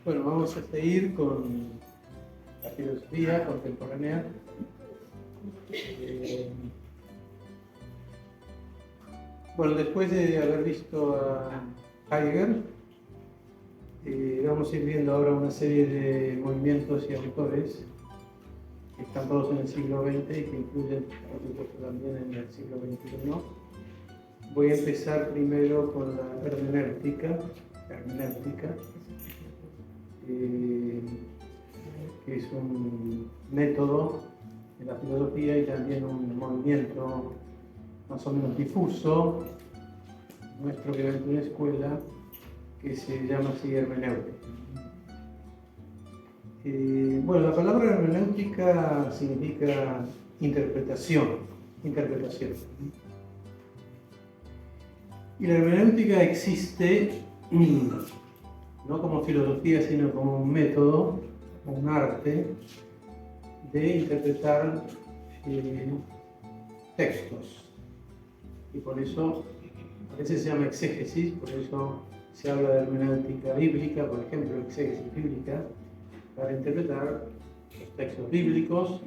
Bueno, vamos a seguir con la filosofía contemporánea. Bueno, después de haber visto a Heidegger, vamos a ir viendo ahora una serie de movimientos y autores que están todos en el siglo XX y que incluyen, por supuesto, también en el siglo XXI. Voy a empezar primero con la hermenéutica, que es un método de la filosofía y también un movimiento más o menos difuso, nuestro que dentro de una escuela, que se llama así hermenéutica. Bueno, la palabra hermenéutica significa interpretación. Y la hermenéutica existe no como filosofía, sino como un método, un arte de interpretar textos. Y por eso a veces se llama exégesis, por eso se habla de hermenéutica bíblica, por ejemplo, exégesis bíblica, para interpretar los textos bíblicos.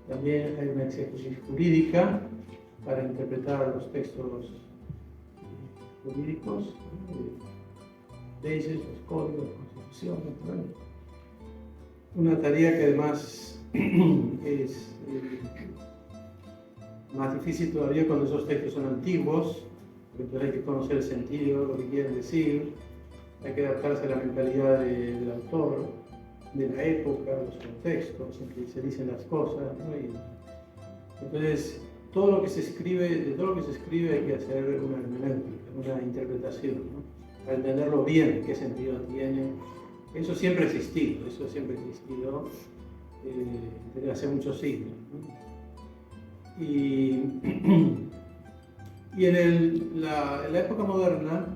También hay una exégesis jurídica para interpretar los textos jurídicos, leyes, los códigos, constituciones. Bueno, una tarea que además es más difícil todavía cuando esos textos son antiguos, porque entonces hay que conocer el sentido, lo que quieren decir, hay que adaptarse a la mentalidad del autor, de la época, los contextos en que se dicen las cosas, ¿no? Y entonces, de todo lo que se escribe hay que hacer una hermenéutica, una interpretación, ¿no? Para entenderlo bien, qué sentido tiene. Eso siempre ha existido, desde hace muchos siglos, ¿no? Y en la época moderna,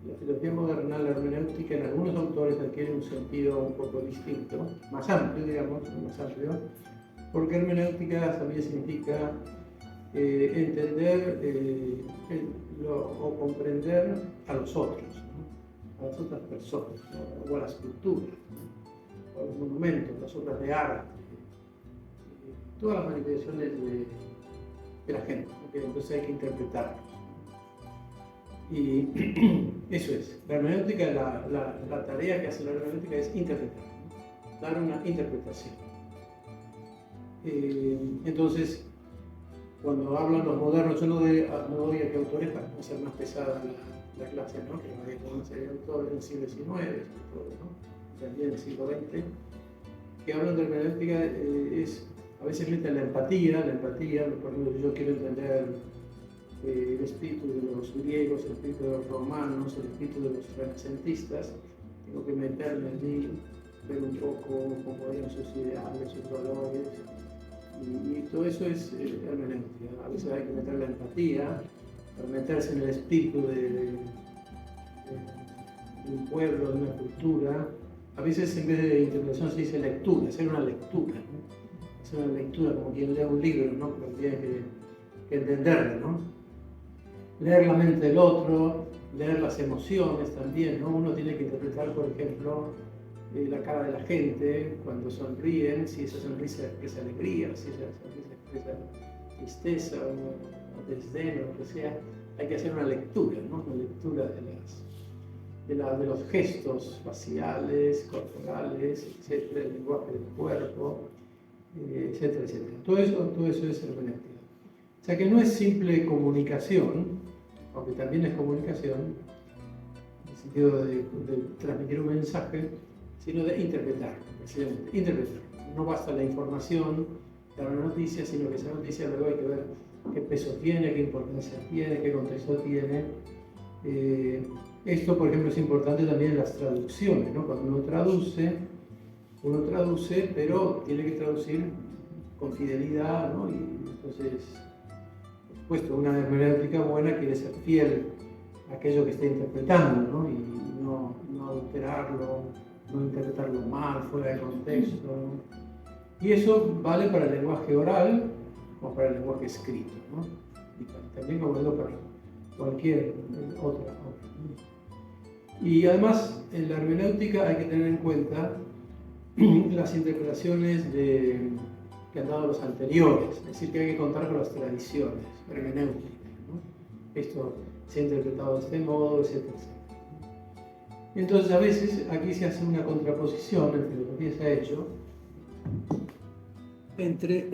la filosofía moderna, la hermenéutica en algunos autores adquiere un sentido un poco distinto, más amplio, porque hermenéutica también significa entender o comprender a los otros, ¿no? A las otras personas, ¿no? O a las culturas, ¿no? O a los monumentos, las obras de arte, todas las manifestaciones de la gente, ¿no? Que entonces hay que interpretarlos. Y eso es, la hermenéutica, la tarea que hace la hermenéutica es interpretar, ¿no? Dar una interpretación. Entonces, cuando hablan los modernos, yo no doy aquí autores para no hacer más pesada la clase, ¿no? Que hay una serie de autores del siglo XIX, ¿no? También del siglo XX, que hablan de hermenéutica, a veces meten la empatía, por ejemplo, yo quiero entender el espíritu de los griegos, el espíritu de los romanos, el espíritu de los renacentistas, tengo que meterme allí, ver un poco cómo eran sus ideales, sus valores, y todo eso es hermenéutica. A veces hay que meter la empatía, para meterse en el espíritu de un pueblo, de una cultura. A veces en vez de interpretación se dice lectura, hacer una lectura, ¿no? Hacer una lectura como quien lee un libro, ¿no? Pero tiene que entenderlo, ¿no? Leer la mente del otro, leer las emociones también, ¿no? Uno tiene que interpretar, por ejemplo, la cara de la gente cuando sonríen, si esa sonrisa expresa alegría, si esa sonrisa expresa tristeza o desdén o lo que sea. Hay que hacer una lectura, ¿no? Una lectura de los gestos faciales, corporales, etcétera, el lenguaje del cuerpo, etcétera, etcétera. Todo eso es hermenéutica. O sea que no es simple comunicación, aunque también es comunicación, en el sentido de transmitir un mensaje, sino de interpretar, precisamente, interpretar. No basta la información, dar una noticia, sino que esa noticia luego hay que ver qué peso tiene, qué importancia tiene, qué contexto tiene. Esto, por ejemplo, es importante también en las traducciones, ¿no? Cuando uno traduce, pero tiene que traducir con fidelidad, ¿no? Y entonces, por supuesto, una hermenéutica buena quiere ser fiel a aquello que está interpretando, ¿no? Y no alterarlo, no interpretarlo mal, fuera de contexto, ¿no? Y eso vale para el lenguaje oral como para el lenguaje escrito, ¿no? Y también como digo para cualquier otra. Y además, en la hermenéutica hay que tener en cuenta las interpretaciones que han dado los anteriores, es decir, que hay que contar con las tradiciones hermenéuticas, ¿no? Esto se ha interpretado de este modo, etcétera, etcétera. Entonces, a veces aquí se hace una contraposición, en filosofía se ha hecho, entre,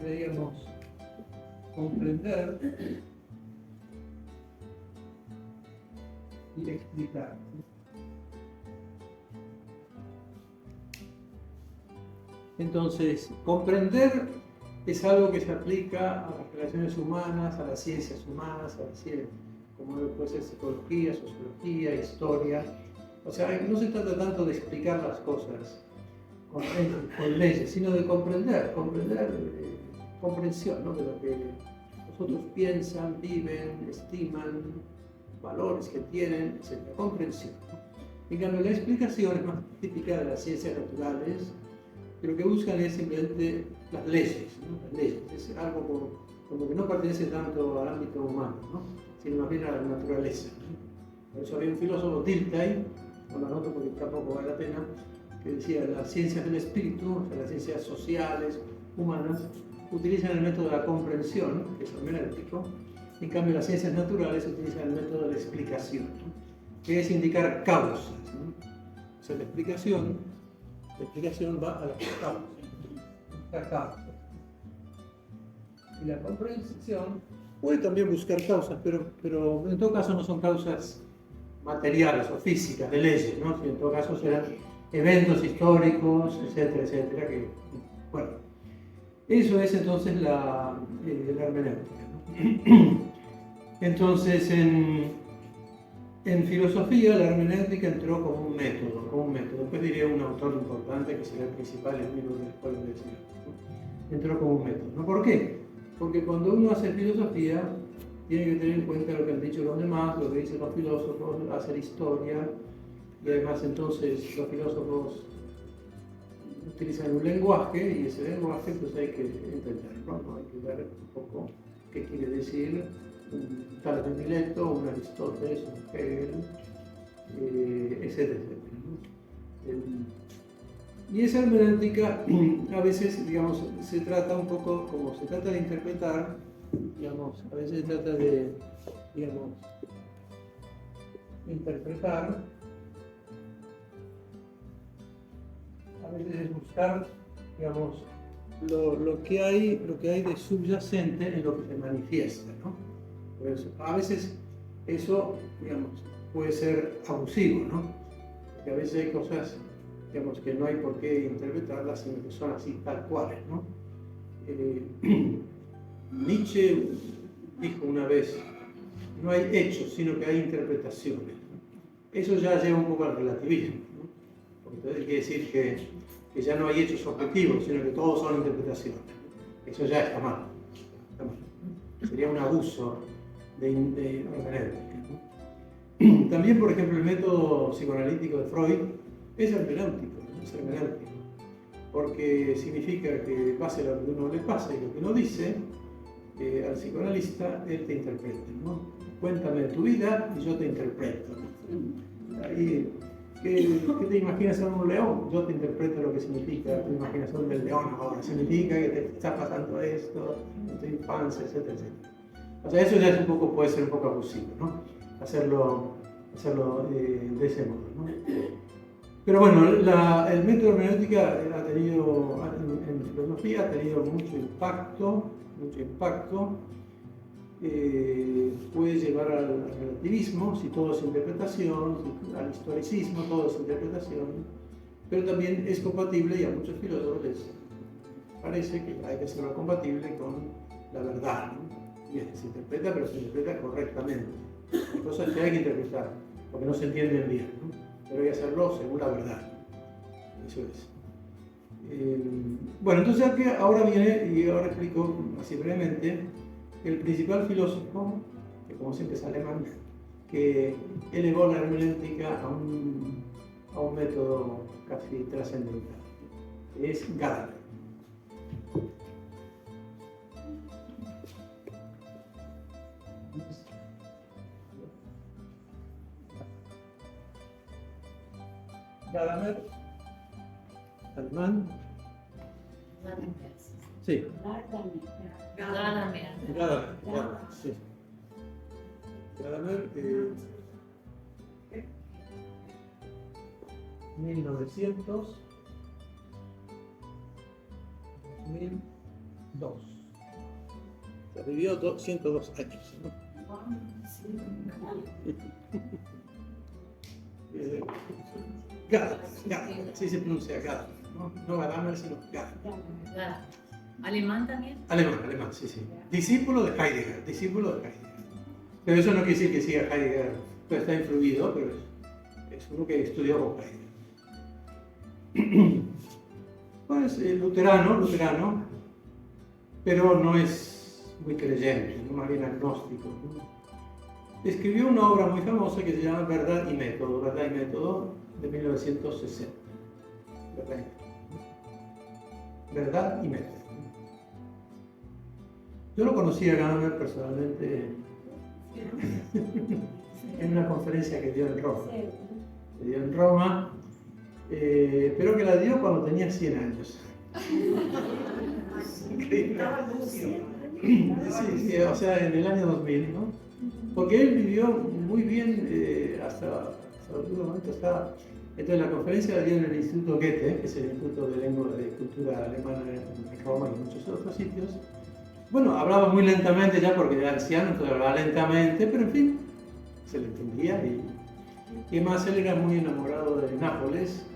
digamos, comprender y explicar. Entonces, comprender es algo que se aplica a las relaciones humanas, a las ciencias humanas, a las ciencias, como puede ser psicología, sociología, historia. O sea, no se trata tanto de explicar las cosas con leyes, sino de comprender, comprensión, ¿no? De lo que los otros piensan, viven, estiman, valores que tienen, etc. Comprensión, ¿no? En cambio, la explicación es más típica de las ciencias naturales, que lo que buscan es simplemente las leyes, ¿no? Las leyes, es algo como que no pertenece tanto al ámbito humano, ¿no? Sino más bien a la naturaleza, ¿no? Por eso había un filósofo, Dilthey, no lo anoto porque tampoco vale la pena, que decía las ciencias del espíritu, o sea, las ciencias sociales, humanas, utilizan el método de la comprensión, que es hermenéutico. En cambio, las ciencias naturales utilizan el método de la explicación, ¿no? Que es indicar causas, ¿no? O sea, la explicación va a las causas. Y la comprensión puede también buscar causas, pero en todo caso no son causas materiales o físicas de leyes, ¿no? En todo caso serán eventos históricos, etcétera, etcétera, que, bueno, eso es entonces la hermenéutica, ¿no? Entonces, en filosofía, la hermenéutica entró como un método. Después diría un autor importante que será el principal enemigo de la escuela de Señor, ¿no? Entró como un método, ¿no? ¿Por qué? Porque cuando uno hace filosofía, tiene que tener en cuenta lo que han dicho los demás, lo que dicen los filósofos, hacer historia, y además entonces los filósofos utilizan un lenguaje, y ese lenguaje pues hay que entenderlo, ¿no? Hay que ver un poco qué quiere decir un Tales de Mileto, un Aristóteles, un Hegel, etcétera, etcétera, ¿no? Y esa hermenéutica a veces, digamos, se trata un poco, como se trata de interpretar, digamos, a veces se trata de, digamos, interpretar, a veces es buscar, digamos, lo que hay de subyacente en lo que se manifiesta, ¿no? Pues a veces eso, digamos, puede ser abusivo, ¿no? Porque a veces hay cosas, digamos, que no hay por qué interpretarlas, sino que son así tal cuales, ¿no? Nietzsche dijo una vez, no hay hechos, sino que hay interpretaciones, ¿no? Eso ya lleva un poco al relativismo, ¿no? Porque entonces quiere decir que ya no hay hechos objetivos, sino que todos son interpretaciones, ¿no? Eso ya está mal. Sería un abuso de hermenéutica, ¿no? También, por ejemplo, el método psicoanalítico de Freud es hermenéutico, ¿no? Es hermenéutico, porque significa que pase lo que uno le pasa y lo que uno dice, al psicoanalista él te interpreta, ¿no? Cuéntame de tu vida y yo te interpreto, ¿no? Ahí, ¿qué te imaginas ser un león? Yo te interpreto lo que significa tu imaginación del león ahora. Significa que te está pasando esto en tu infancia, etcétera, etcétera. O sea, eso ya es puede ser un poco abusivo, ¿no? Hacerlo de ese modo, ¿no? Pero bueno, el método hermenéutica ha tenido, en filosofía, ha tenido mucho impacto. Puede llevar al relativismo, si todo es interpretación, al historicismo, todo es interpretación, pero también es compatible, y a muchos filósofos les parece que hay que hacerlo compatible con la verdad, ¿no? Y es que se interpreta, pero se interpreta correctamente. Hay cosas que hay que interpretar, porque no se entienden bien, ¿no? Pero hay que hacerlo según la verdad. Eso es. Bueno, entonces ahora viene, y ahora explico así brevemente, el principal filósofo, que como siempre es alemán, que elevó la hermenéutica a un método casi trascendental, es Gadamer. Gadamer, alemán. Sí. Gadamer. Gadamer, sí. Gadamer, 1900, 2002. Se vivió 102 años, ¿no? Gadamer, así se pronuncia Gadamer, ¿no? No Gadamer, sino Gadamer. ¿Alemán también? Alemán, sí. Discípulo de Heidegger. Pero eso no quiere decir que siga Heidegger, pero está influido, pero es uno que estudió con Heidegger. Pues luterano, pero no es muy creyente, no más bien agnóstico, ¿no? Escribió una obra muy famosa que se llama Verdad y Método, de 1960. Verdad y Método. Yo lo conocí a Gadamer personalmente en una conferencia que dio en Roma. Pero que la dio cuando tenía 100 años. Increíble. Sí, o sea, en el año 2000, ¿no? Porque él vivió muy bien hasta el último momento. Entonces la conferencia la dio en el Instituto Goethe, que es el Instituto de Lengua y Cultura Alemana en Roma y en muchos otros sitios. Bueno, hablaba muy lentamente ya porque era anciano, entonces hablaba lentamente, pero en fin, se le entendía. Y además él era muy enamorado de Nápoles.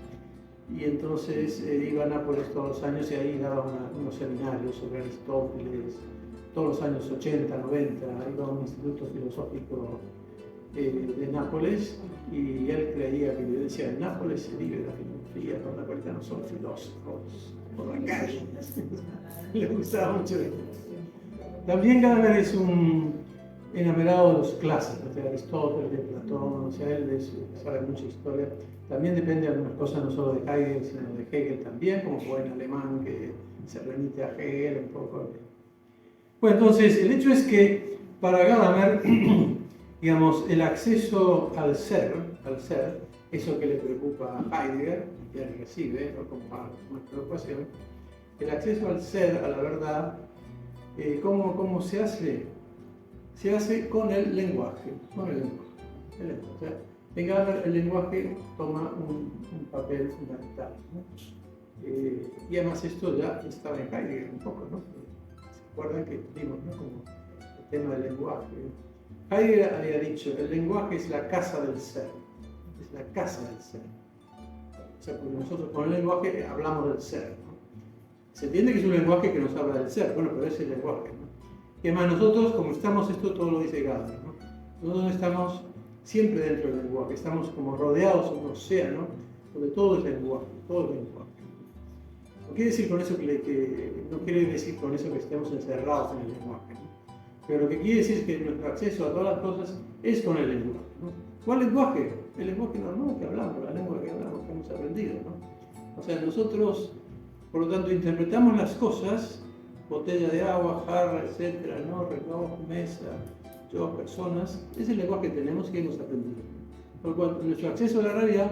Y entonces iba a Nápoles todos los años y ahí daba unos seminarios sobre Aristóteles, todos los años 80, 90, iba a un instituto filosófico de Nápoles y él creía que yo decía, en Nápoles se vive la filosofía, los napolitanos son filósofos, por la calle. Le gustaba mucho eso. También Gadamer es un enamorado de los clásicos, de Aristóteles, de Platón, o sea, él sabe mucha historia. También depende de algunas cosas, no solo de Heidegger, sino de Hegel también, como buen alemán que se remite a Hegel un poco. Bueno, entonces, el hecho es que para Gadamer, digamos, el acceso al ser, eso que le preocupa a Heidegger, que él recibe, ¿no? Como una preocupación, el acceso al ser, a la verdad, ¿cómo se hace? Se hace con el lenguaje, O sea, en Gadamer el lenguaje toma un papel fundamental, ¿no? Y además esto ya estaba en Heidegger un poco, ¿no? ¿Se acuerdan que vimos, ¿no? Como el tema del lenguaje? Heidegger había dicho, el lenguaje es la casa del ser, es la casa del ser. O sea, porque nosotros con el lenguaje hablamos del ser, ¿no? Se entiende que es un lenguaje que nos habla del ser, bueno, pero es el lenguaje, ¿no? Y además nosotros, como estamos, esto todo lo dice Gadamer, ¿no? Nosotros estamos siempre dentro del lenguaje, estamos como rodeados de un océano donde todo es lenguaje, todo es lenguaje. No quiere decir con eso no quiere decir con eso que estemos encerrados en el lenguaje, ¿no? Pero lo que quiere decir es que nuestro acceso a todas las cosas es con el lenguaje, ¿no? ¿Cuál lenguaje? El lenguaje normal que hablamos, la lengua que hablamos, que hemos aprendido, ¿no? O sea, nosotros, por lo tanto, interpretamos las cosas, botella de agua, jarra, etcétera, ¿no? Reloj, mesa, yo, personas, es el lenguaje que tenemos que hemos aprendido. Por lo cual, nuestro acceso a la realidad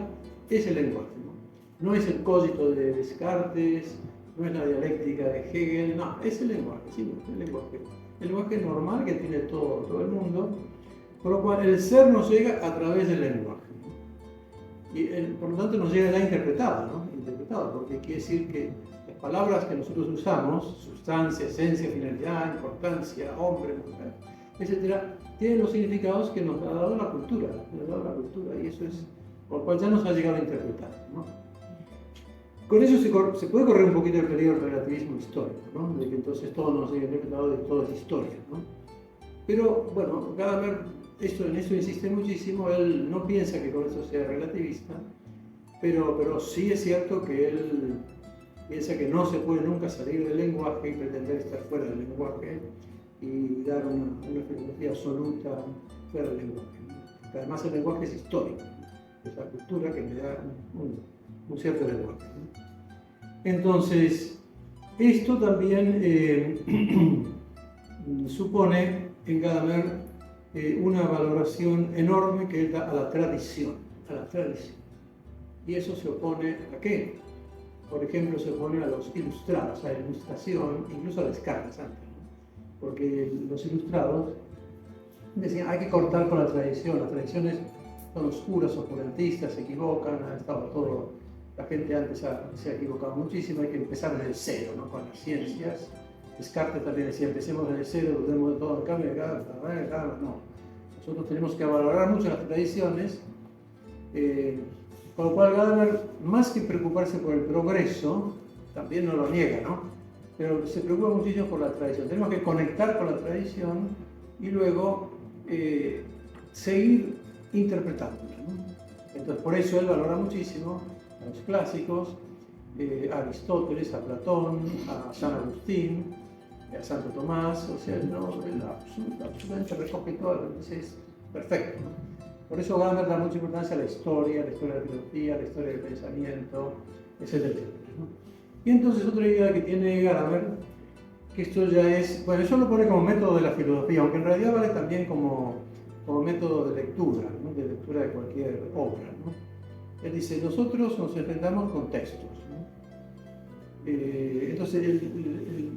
es el lenguaje, ¿no? No es el cogito de Descartes, no es la dialéctica de Hegel, no, es el lenguaje, sí, el lenguaje. El lenguaje normal que tiene todo el mundo, por lo cual el ser nos llega a través del lenguaje. Y por lo tanto nos llega ya interpretado, ¿no? Interpretado, porque quiere decir que las palabras que nosotros usamos, sustancia, esencia, finalidad, importancia, hombre, mujer, etcétera, tienen los significados que nos ha dado la cultura, y eso es por lo cual ya nos ha llegado a interpretar, ¿no? Con eso se puede correr un poquito el peligro del relativismo histórico, ¿no? De que entonces todo nos ha interpretado de todo es historia, ¿no? Pero bueno, Gadamer en eso insiste muchísimo, él no piensa que con eso sea relativista, pero sí es cierto que él piensa que no se puede nunca salir del lenguaje y pretender estar fuera del lenguaje y dar una filosofía absoluta fuera del lenguaje, ¿no? Que además el lenguaje es histórico, es la cultura que le da un cierto lenguaje, ¿no? Entonces, esto también supone en Gadamer una valoración enorme que él da a la tradición. Y eso se opone ¿a qué? Por ejemplo, se opone a los ilustrados, a la ilustración, incluso a Descartes antes, ¿no? Porque los ilustrados decían hay que cortar con la tradición, las tradiciones son oscuras, oscurantistas, se equivocan, ha estado todo, la gente antes se ha equivocado muchísimo, hay que empezar desde cero, ¿no? Con las ciencias. Descartes también decía, empecemos desde cero, dudemos de todo, en cambio, no. Nosotros tenemos que valorar mucho las tradiciones, con lo cual Gadamer, más que preocuparse por el progreso, también no lo niega, ¿no? Pero se preocupa muchísimo por la tradición. Tenemos que conectar con la tradición y luego seguir interpretándola, ¿no? Entonces, por eso él valora muchísimo a los clásicos, a Aristóteles, a Platón, a San Agustín, a Santo Tomás, o sea, él absolutamente recoge todo, es perfecto, ¿no? Por eso Gadamer da mucha importancia a la historia de la filosofía, a la historia del pensamiento, etcétera, etcétera, ¿no? Y entonces otra idea que tiene Gadamer, que esto ya es, bueno, eso lo pone como método de la filosofía, aunque en realidad vale también como método de lectura, ¿no? De lectura de cualquier obra, ¿no? Él dice, nosotros nos enfrentamos con textos, ¿no? Entonces,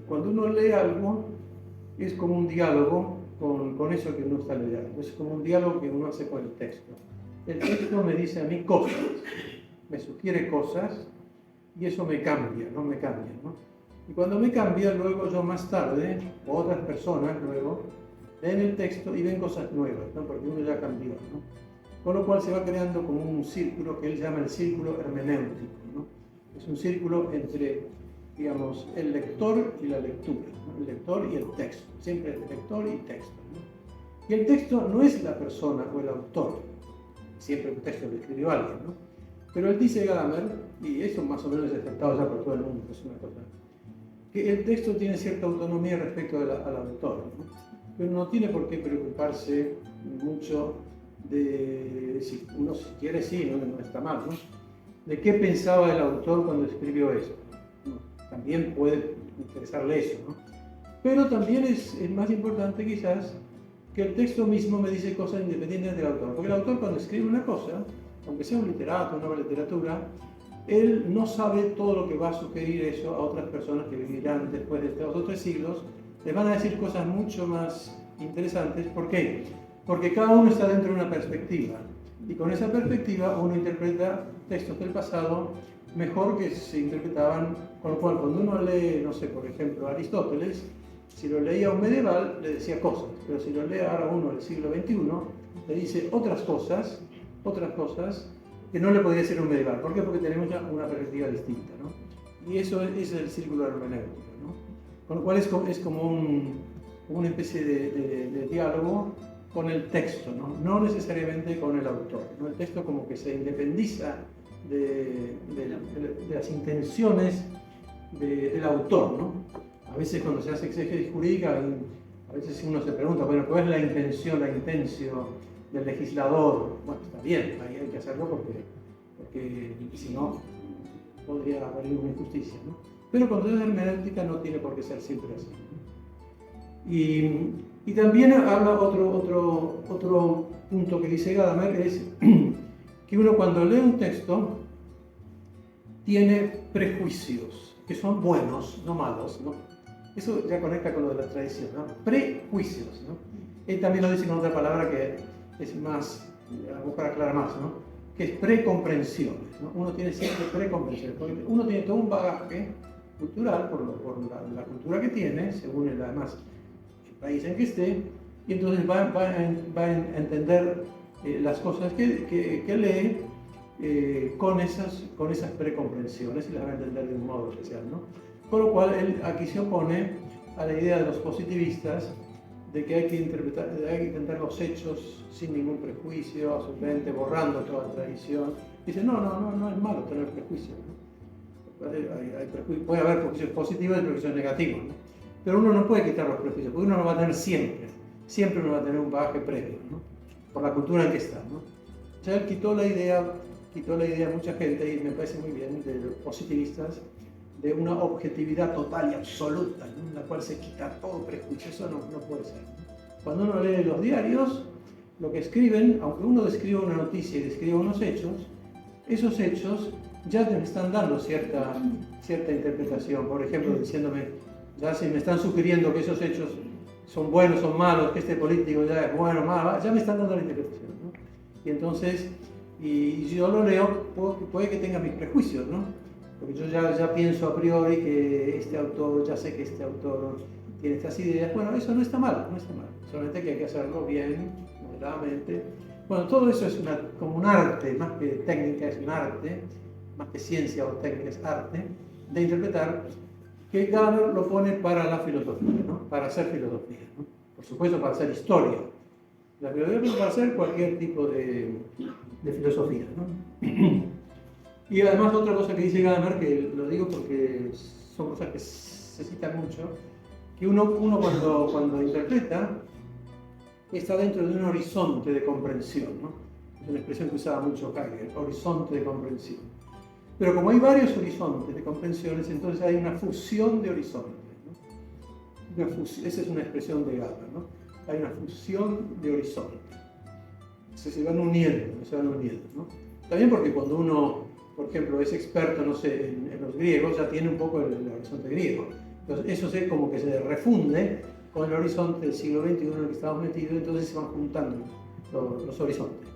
cuando uno lee algo, es como un diálogo con eso que uno está leyendo. Es como un diálogo que uno hace con el texto. El texto me dice a mí cosas, me sugiere cosas, y eso me cambia, ¿no? Me cambia, ¿no? Y cuando me cambia, luego yo más tarde, o otras personas luego, leen el texto y ven cosas nuevas, ¿no? Porque uno ya cambió, ¿no? Con lo cual se va creando como un círculo que él llama el círculo hermenéutico, ¿no? Es un círculo entre, digamos, el lector y la lectura, ¿no? El lector y el texto, siempre el lector y texto, ¿no? Y el texto no es la persona o el autor, siempre un texto lo escribió alguien, ¿no? Pero él dice Gadamer, y eso más o menos es aceptado ya por todo el mundo, es una cosa, que el texto tiene cierta autonomía respecto al autor, ¿no? Pero no tiene por qué preocuparse mucho de, si uno si quiere sí, no está mal, ¿no? De qué pensaba el autor cuando escribió eso. ¿No? También puede interesarle eso, ¿no? Pero también es más importante quizás que el texto mismo me dice cosas independientes del autor. Porque el autor cuando escribe una cosa, aunque sea un literato, una nueva literatura, él no sabe todo lo que va a sugerir eso a otras personas que vivirán después de 2 o 3 siglos. Les van a decir cosas mucho más interesantes. ¿Por qué? Porque cada uno está dentro de una perspectiva. Y con esa perspectiva uno interpreta textos del pasado mejor que se interpretaban. Con lo cual, cuando uno lee, no sé, por ejemplo, Aristóteles, si lo leía un medieval, le decía cosas. Pero si lo lee ahora uno del siglo XXI, le dice otras cosas que no le podría decir un medieval. ¿Por qué? Porque tenemos ya una perspectiva distinta, ¿no? Y eso es el círculo hermenéutico, ¿no? Con lo cual es como una especie de diálogo con el texto, ¿no? No necesariamente con el autor, ¿no? El texto como que se independiza de las intenciones del autor, ¿no? A veces cuando se hace exégesis jurídica, a veces uno se pregunta, bueno, ¿cuál es la intención del legislador? Bueno, está bien, ahí hay que hacerlo porque si no podría haber una injusticia, ¿no? Pero cuando es hermenéutica no tiene por qué ser siempre así, ¿no? Y también habla otro punto que dice Gadamer, es que uno cuando lee un texto tiene prejuicios, que son buenos, no malos, ¿no? Eso ya conecta con lo de la tradición, ¿no? Prejuicios, ¿no? Él también lo dice con otra palabra que es más, a buscar aclarar más, ¿no? Que es precomprensiones, ¿no? Uno tiene siempre precomprensiones, porque uno tiene todo un bagaje cultural por la cultura que tiene, según además el país en que esté, y entonces va a entender las cosas que lee con esas precomprensiones y las va a entender de un modo especial, ¿no? Con lo cual él aquí se opone a la idea de los positivistas de que hay que entender los hechos sin ningún prejuicio, absolutamente borrando toda tradición. Dice, no es malo tener prejuicios, ¿no? Puede haber prejuicios positivos y prejuicios negativos, ¿no? Pero uno no puede quitar los prejuicios, porque uno lo va a tener siempre uno va a tener un bagaje previo, ¿no? Por la cultura en que está, ¿no? O sea, él quitó la idea a mucha gente, y me parece muy bien, de los positivistas, de una objetividad total y absoluta, ¿no? En la cual se quita todo prejuicio. Eso no puede ser, ¿no? Cuando uno lee los diarios, lo que escriben, aunque uno describa una noticia y describa unos hechos, esos hechos ya me están dando cierta interpretación. Por ejemplo, diciéndome, ya si me están sugiriendo que esos hechos son buenos, son malos, que este político ya es bueno, malo, ya me están dando la interpretación, ¿no? Y entonces, y yo lo leo, puede que tenga mis prejuicios, ¿no? Porque yo ya pienso a priori que este autor, ya sé que este autor tiene estas ideas. Bueno, eso no está mal, no está mal. Solamente que hay que hacerlo bien, moderadamente. Bueno, todo eso es como un arte, más que técnica, es un arte, más que ciencia o técnica, es arte, de interpretar, que Gadamer lo pone para la filosofía, ¿no? Para hacer filosofía, ¿no? Por supuesto, para hacer historia. La filosofía para hacer cualquier tipo de filosofía, ¿no? Y además otra cosa que dice Gadamer, que lo digo porque son cosas que se citan mucho, que uno cuando interpreta está dentro de un horizonte de comprensión, ¿no? Es una expresión que usaba mucho Heidegger, horizonte de comprensión. Pero como hay varios horizontes de comprensiones, entonces hay una fusión de horizontes, ¿no? Esa es una expresión de Gadamer, ¿no? Hay una fusión de horizontes. Se van uniendo, ¿no? También porque cuando uno, por ejemplo, es experto, no sé, en los griegos, ya tiene un poco el horizonte griego. Entonces eso es como que se refunde con el horizonte del siglo XXI en el que estamos metidos, entonces se van juntando los horizontes.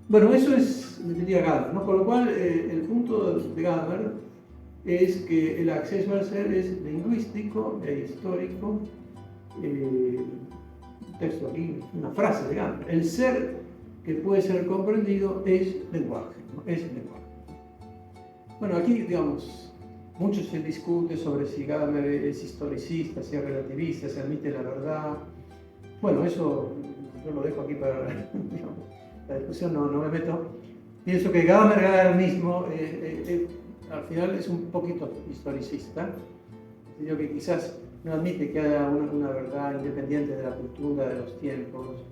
Bueno, eso es, me diría Gadamer, ¿no? Con lo cual, el punto de Gadamer es que el acceso al ser es lingüístico e histórico. Texto aquí, una frase de Gadamer. El ser que puede ser comprendido es lenguaje, ¿no? Es lenguaje. Bueno, aquí, digamos, mucho se discute sobre si Gadamer es historicista, si es relativista, si admite la verdad. Bueno, eso yo lo dejo aquí para digamos, la discusión, no me meto. Pienso que Gadamer mismo, al final, es un poquito historicista. Digo que quizás no admite que haya una verdad independiente de la cultura, de los tiempos.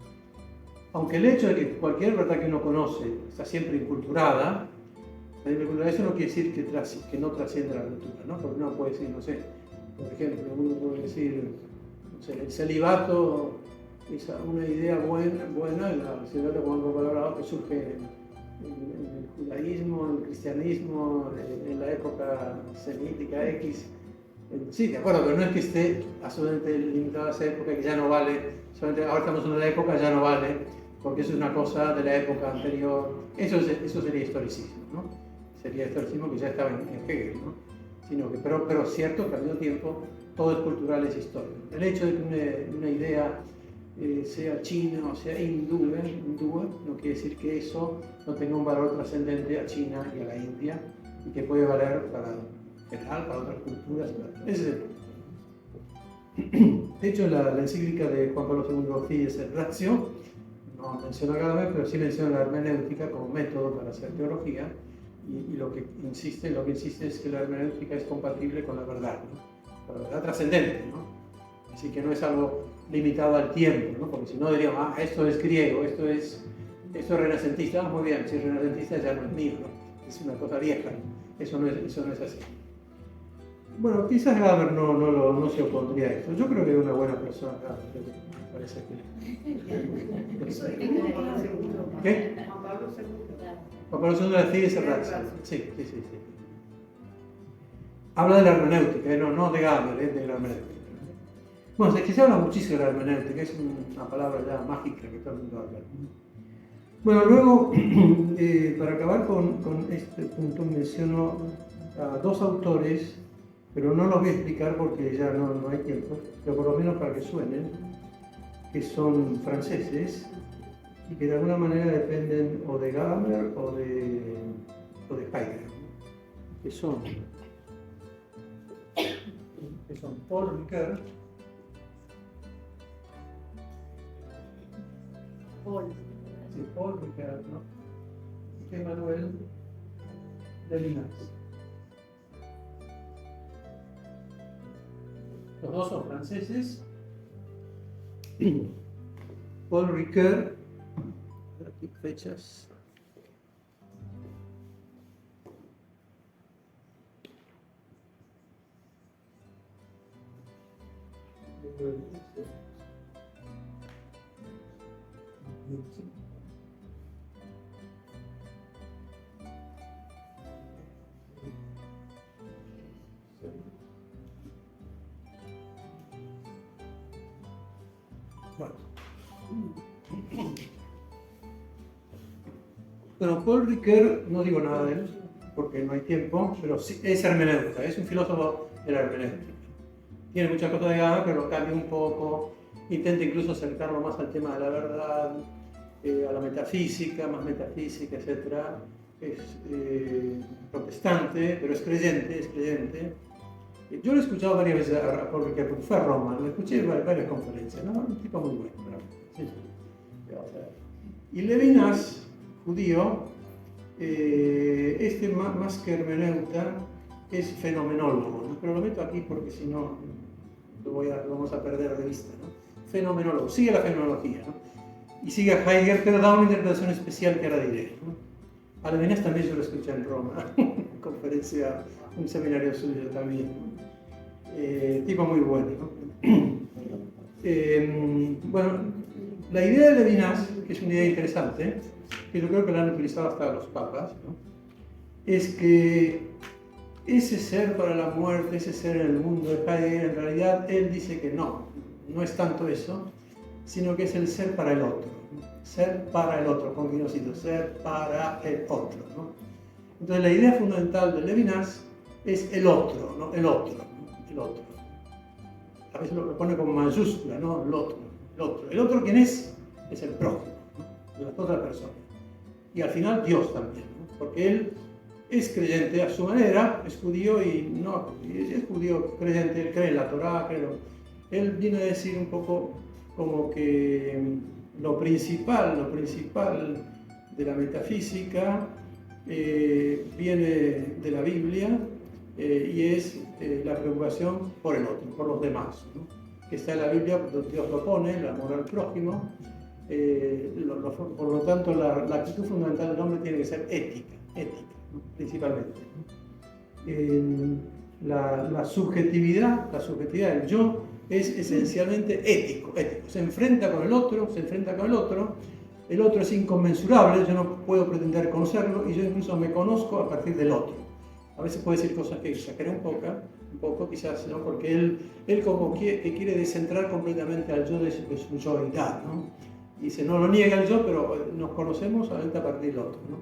Aunque el hecho de que cualquier verdad que uno conoce está siempre inculturada, eso no quiere decir que no trascienda la cultura, ¿no? Porque uno puede decir, no sé, por ejemplo, uno puede decir, no sé, el celibato es una idea buena, el celibato como algo valorado que surge en el judaísmo, en el cristianismo, en la época semítica X. Sí, de acuerdo, pero no es que esté absolutamente limitado a esa época, que ya no vale, solamente ahora estamos en una época, ya no vale, porque eso es una cosa de la época anterior. Eso sería historicismo, ¿no? Sería historicismo que ya estaba en Hegel, ¿no? Pero es cierto que al mismo tiempo todo es cultural, es histórico. El hecho de que una idea sea china o sea hindúa, no quiere decir que eso no tenga un valor trascendente a China y a la India, y que puede valer para general, para otras culturas. Ese es el punto. De hecho, la encíclica de Juan Pablo II, Fides et Ratio, no menciona Gadamer, pero sí menciona la hermenéutica como método para hacer teología, y lo que insiste es que la hermenéutica es compatible con la verdad, ¿no? Con la verdad trascendente, ¿no? Así que no es algo limitado al tiempo, ¿no? Porque si no diríamos, esto es griego, esto es renacentista, muy bien, si es renacentista ya no es mío, ¿no? Es una cosa vieja, eso no es así. Bueno, quizás Gadamer no se opondría a esto. Yo creo que es una buena persona, Gadamer, me parece que... ¿Qué? Juan Pablo II. Juan Pablo II de Fides et Ratio. Sí. Habla de la hermenéutica, no de Gadamer, de la hermenéutica. Bueno, es que se habla muchísimo de la hermenéutica, es una palabra ya mágica que todo el mundo habla. Bueno, luego, para acabar con este punto, menciono a dos autores, pero no los voy a explicar porque ya no hay tiempo, pero por lo menos para que suenen, que son franceses y que de alguna manera dependen o de Gadamer o de Heidegger, que son Paul Ricoeur, Paul Ricoeur, ¿no? Y Emmanuel Levinas. Los dos son franceses. Paul Ricoeur, aquí fechas. Bueno. Bueno, Paul Ricoeur, no digo nada de él, porque no hay tiempo, pero sí, es hermenéutica, es un filósofo de la hermenéutica. Tiene muchas cosas de gana, pero lo cambia un poco, intenta incluso acercarlo más al tema de la verdad, a la metafísica, más metafísica, etc. Es protestante, pero es creyente. Yo lo he escuchado varias veces a Paul Ricoeur, porque fue a Roma, lo escuché en varias conferencias, ¿no? Un tipo muy bueno. Sí. Y Levinas, judío, más que hermeneuta, es fenomenólogo, ¿no? Pero lo meto aquí porque si no lo vamos a perder de vista, ¿no? Fenomenólogo, sigue la fenomenología, ¿no? Y sigue a Heidegger, pero da una interpretación especial que ahora diré, ¿no? A Levinas también yo lo escuché en Roma, conferencia, un seminario suyo también, ¿no? Tipo muy bueno, ¿no? Bueno, la idea de Levinas, que es una idea interesante, que yo creo que la han utilizado hasta los papas, ¿no? Es que ese ser para la muerte, ese ser en el mundo de Heidegger, en realidad él dice que no es tanto eso, sino que es el ser para el otro. Ser para el otro, con guioncito, ser para el otro, ¿no? Entonces la idea fundamental de Levinas es el otro, ¿no? El otro, ¿no? El otro. A veces lo pone con mayúscula, ¿no? El otro, el otro. ¿El otro quién es? Es el prójimo, ¿no? La otra persona. Y al final Dios también, ¿no? Porque él es creyente a su manera, es judío y no, es judío creyente, él cree en la Torá, él viene a decir un poco como que lo principal de la metafísica viene de la Biblia y es la preocupación por el otro, por los demás, ¿no? Que está en la Biblia, Dios lo pone, el amor al prójimo. Por lo tanto, la actitud fundamental del hombre tiene que ser ética, ¿no? Principalmente, ¿no? La subjetividad del yo es esencialmente ético. Se enfrenta con el otro, el otro es inconmensurable, yo no puedo pretender conocerlo y yo incluso me conozco a partir del otro. A veces puede decir cosas que exageré un poco quizás, ¿no? Porque él como que quiere descentrar completamente al yo de su yoidad, ¿no? Y dice, no lo niega el yo, pero nos conocemos solamente a partir del otro, ¿no?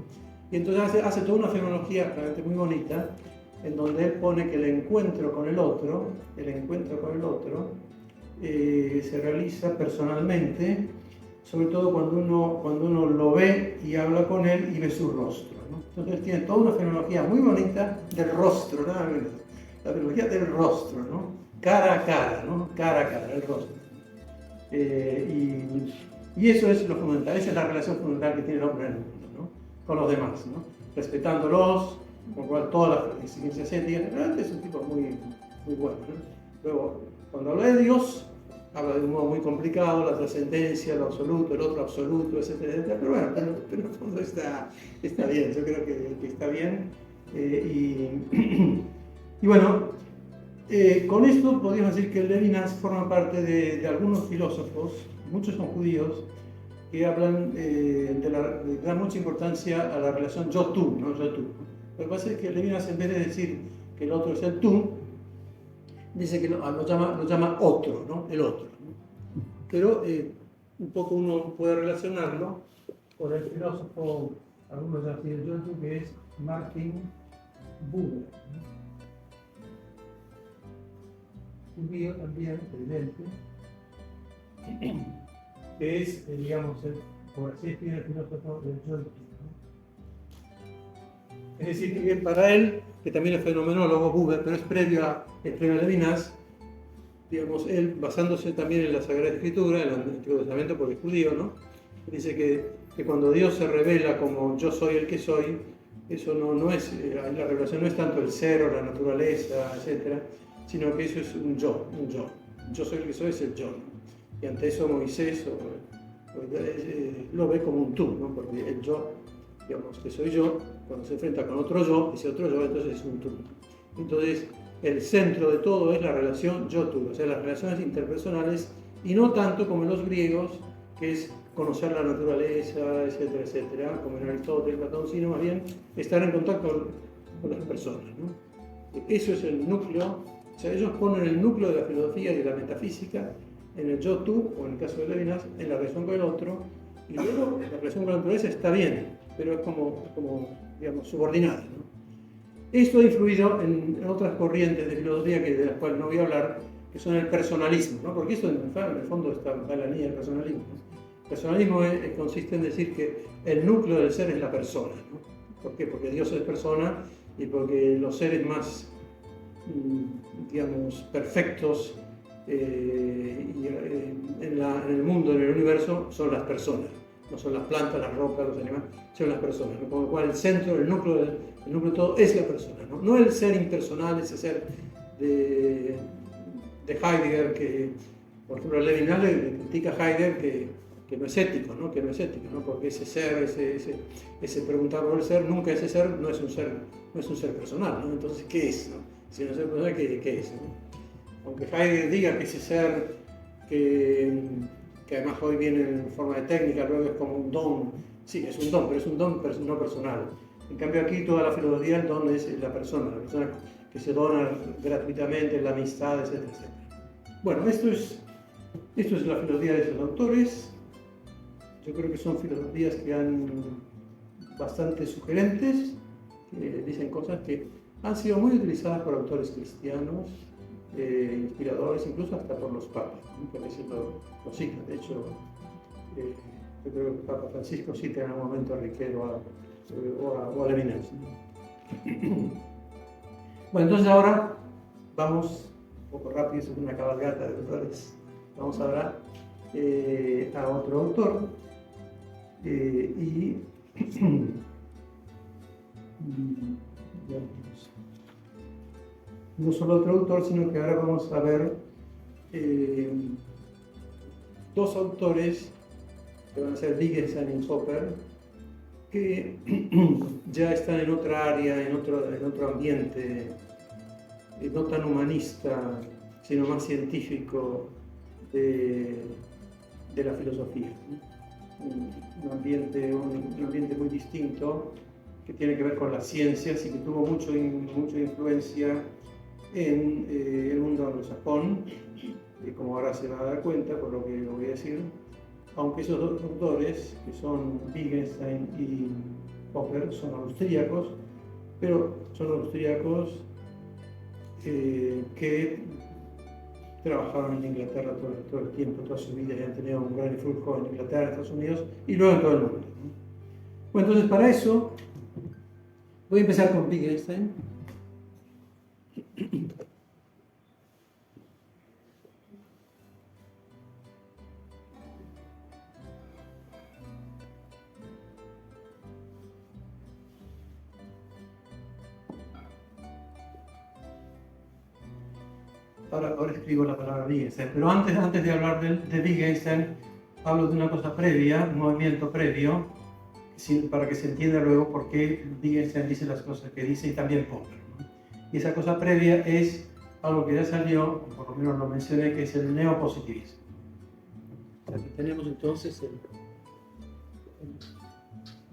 Y entonces hace toda una fenomenología realmente muy bonita, en donde él pone que el encuentro con el otro se realiza personalmente, sobre todo cuando uno lo ve y habla con él y ve su rostro, ¿no? Entonces tiene toda una fenomenología muy bonita del rostro, nada menos. La fenomenología del rostro, ¿no? Cara a cara, ¿no? Cara a cara, el rostro. Y eso es lo fundamental, esa es la relación fundamental que tiene el hombre en el mundo, ¿no? Con los demás, ¿no? Respetándolos, con lo cual todas las exigencias éticas, realmente es un tipo muy bueno, ¿no? Luego, cuando habla de Dios, habla de un modo muy complicado, la trascendencia, lo absoluto, el otro absoluto, etcétera, etcétera, pero bueno, pero en el fondo está bien, yo creo que está bien. Y bueno, con esto podríamos decir que Levinas forma parte de algunos filósofos, muchos son judíos, que hablan dan mucha importancia a la relación yo-tú, ¿no? Yo-tú. Lo que pasa es que Levinas, en vez de decir que el otro es el tú, dice que lo llama otro, ¿no? El otro, ¿no? Pero un poco uno puede relacionarlo con el filósofo, algunos llaman el yo-tú, que es Martin Buber, ¿no? Judío también, evidente, que es, digamos, por así decirlo, el filósofo del yo-tú, ¿no? Es decir, que para él, que también es fenomenólogo, Buber, pero es previo a Levinas, digamos, él basándose también en la Sagrada Escritura, en el Antiguo Testamento, porque es judío, ¿no? Dice que cuando Dios se revela como yo soy el que soy, eso no es, la revelación no es tanto el ser o la naturaleza, etc., sino que eso es un yo. Yo soy el que soy, es el yo, ¿no? Y ante eso Moisés lo ve como un tú, ¿no? Porque el yo, digamos, que soy yo, cuando se enfrenta con otro yo, ese otro yo entonces es un tú. Entonces, el centro de todo es la relación yo-tú, o sea, las relaciones interpersonales, y no tanto como en los griegos, que es conocer la naturaleza, etcétera, etcétera, como en Aristóteles, Platón, sino más bien estar en contacto con las personas, ¿no? Eso es el núcleo, o sea, ellos ponen el núcleo de la filosofía y de la metafísica en el yo-tú, o en el caso de Levinas, en la relación con el otro, y luego la relación con la naturaleza está bien, pero es como digamos, subordinada, ¿no? Esto ha influido en otras corrientes de filosofía de las cuales no voy a hablar, que son el personalismo, ¿no? Porque esto en el fondo está en la línea del personalismo, ¿no? El personalismo consiste en decir que el núcleo del ser es la persona, ¿no? ¿Por qué? Porque Dios es persona y porque los seres más, digamos, perfectos en el mundo, en el universo, son las personas. No son las plantas, las rocas, los animales, son las personas, ¿no? Con lo cual el centro, el núcleo de todo es la persona, ¿no? No el ser impersonal, ese ser de Heidegger, que por ejemplo Levinas le critica a Heidegger que no es ético, ¿no? Que no es ético, ¿no? Porque ese ser, ese preguntar por el ser, nunca ese ser no es un ser personal, ¿no? Entonces, ¿qué es, no? Si no es un ser personal, ¿qué es, no? Aunque Heidegger diga que ese ser que además hoy viene en forma de técnica, luego es como un don, sí, es un don, pero es un don no personal. En cambio aquí toda la filosofía, el don es la persona que se dona gratuitamente, la amistad, etcétera, etcétera. Bueno, esto es la filosofía de esos autores. Yo creo que son filosofías que han bastante sugerentes, que dicen cosas que han sido muy utilizadas por autores cristianos, inspiradores, incluso hasta por los papas, ¿no? Que a veces lo citan. De hecho, yo creo que el Papa Francisco cita en algún momento a Riquero o a Levinas, ¿no? Bueno, entonces ahora vamos, un poco rápido, es una cabalgata de autores, vamos ahora a otro autor, no solo otro autor, sino que ahora vamos a ver dos autores que van a ser Wittgenstein y Popper, que ya están en otra área, en otro ambiente, no tan humanista, sino más científico de la filosofía, ¿no? Un ambiente muy distinto, que tiene que ver con las ciencias y que tuvo mucha influencia en el mundo anglosajón, como ahora se va a dar cuenta por lo que voy a decir, aunque esos dos autores, que son Wittgenstein y Popper, son austríacos, pero son austríacos que trabajaron en Inglaterra todo el tiempo, toda su vida, y han tenido un gran influjo en Inglaterra, en Estados Unidos y luego en todo el mundo, ¿no? Bueno, entonces para eso voy a empezar con Wittgenstein. Ahora escribo la palabra Wittgenstein, pero antes de hablar de Wittgenstein, hablo de una cosa previa, un movimiento previo, para que se entienda luego por qué Wittgenstein dice las cosas que dice y también Popper, ¿no? Y esa cosa previa es algo que ya salió, o por lo menos lo mencioné, que es el neopositivismo. Aquí tenemos entonces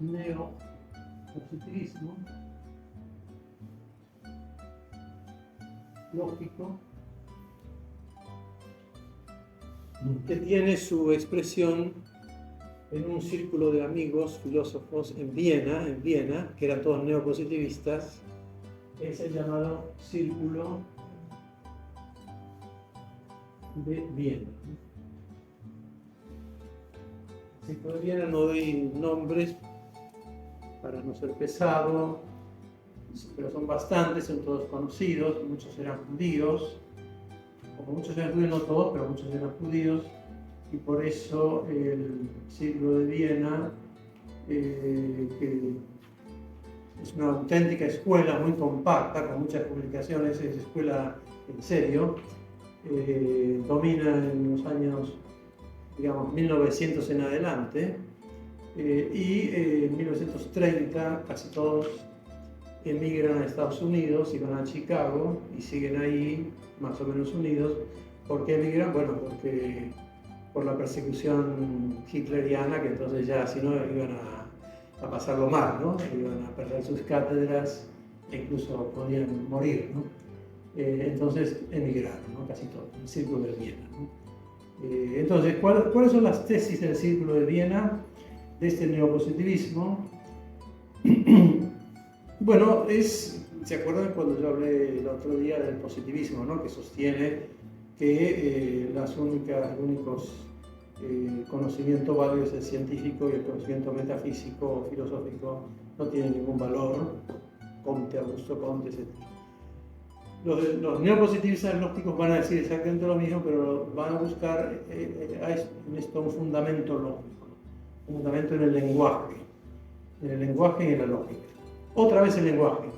el neopositivismo lógico, que tiene su expresión en un círculo de amigos filósofos en Viena, que eran todos neopositivistas. Es el llamado Círculo de Viena. El Círculo de Viena, no doy nombres para no ser pesado, pero son bastantes, son todos conocidos, muchos eran judíos. Como muchos eran judíos, no todos, pero muchos eran judíos, y por eso el Círculo de Viena, que es una auténtica escuela muy compacta, con muchas publicaciones, es escuela en serio, domina en los años, digamos, 1900 en adelante, y en 1930 casi todos emigran a Estados Unidos y van a Chicago y siguen ahí más o menos unidos. ¿Por qué emigran? Bueno, porque por la persecución hitleriana, que entonces ya si no iban a pasarlo mal, ¿no? Iban a perder sus cátedras e incluso podían morir, ¿no? Entonces emigraron, ¿no? Casi todos, el Círculo de Viena, ¿no? Entonces, ¿cuáles son las tesis del Círculo de Viena de este neopositivismo? Bueno, ¿se acuerdan cuando yo hablé el otro día del positivismo, ¿no? Que sostiene que los únicos conocimientos válidos, el científico y el conocimiento metafísico o filosófico, no tienen ningún valor? Comte, Augusto Comte, etc. Los neopositivistas gnósticos van a decir exactamente lo mismo, pero van a buscar en esto un fundamento lógico, un fundamento en el lenguaje y en la lógica. Otra vez el lenguaje.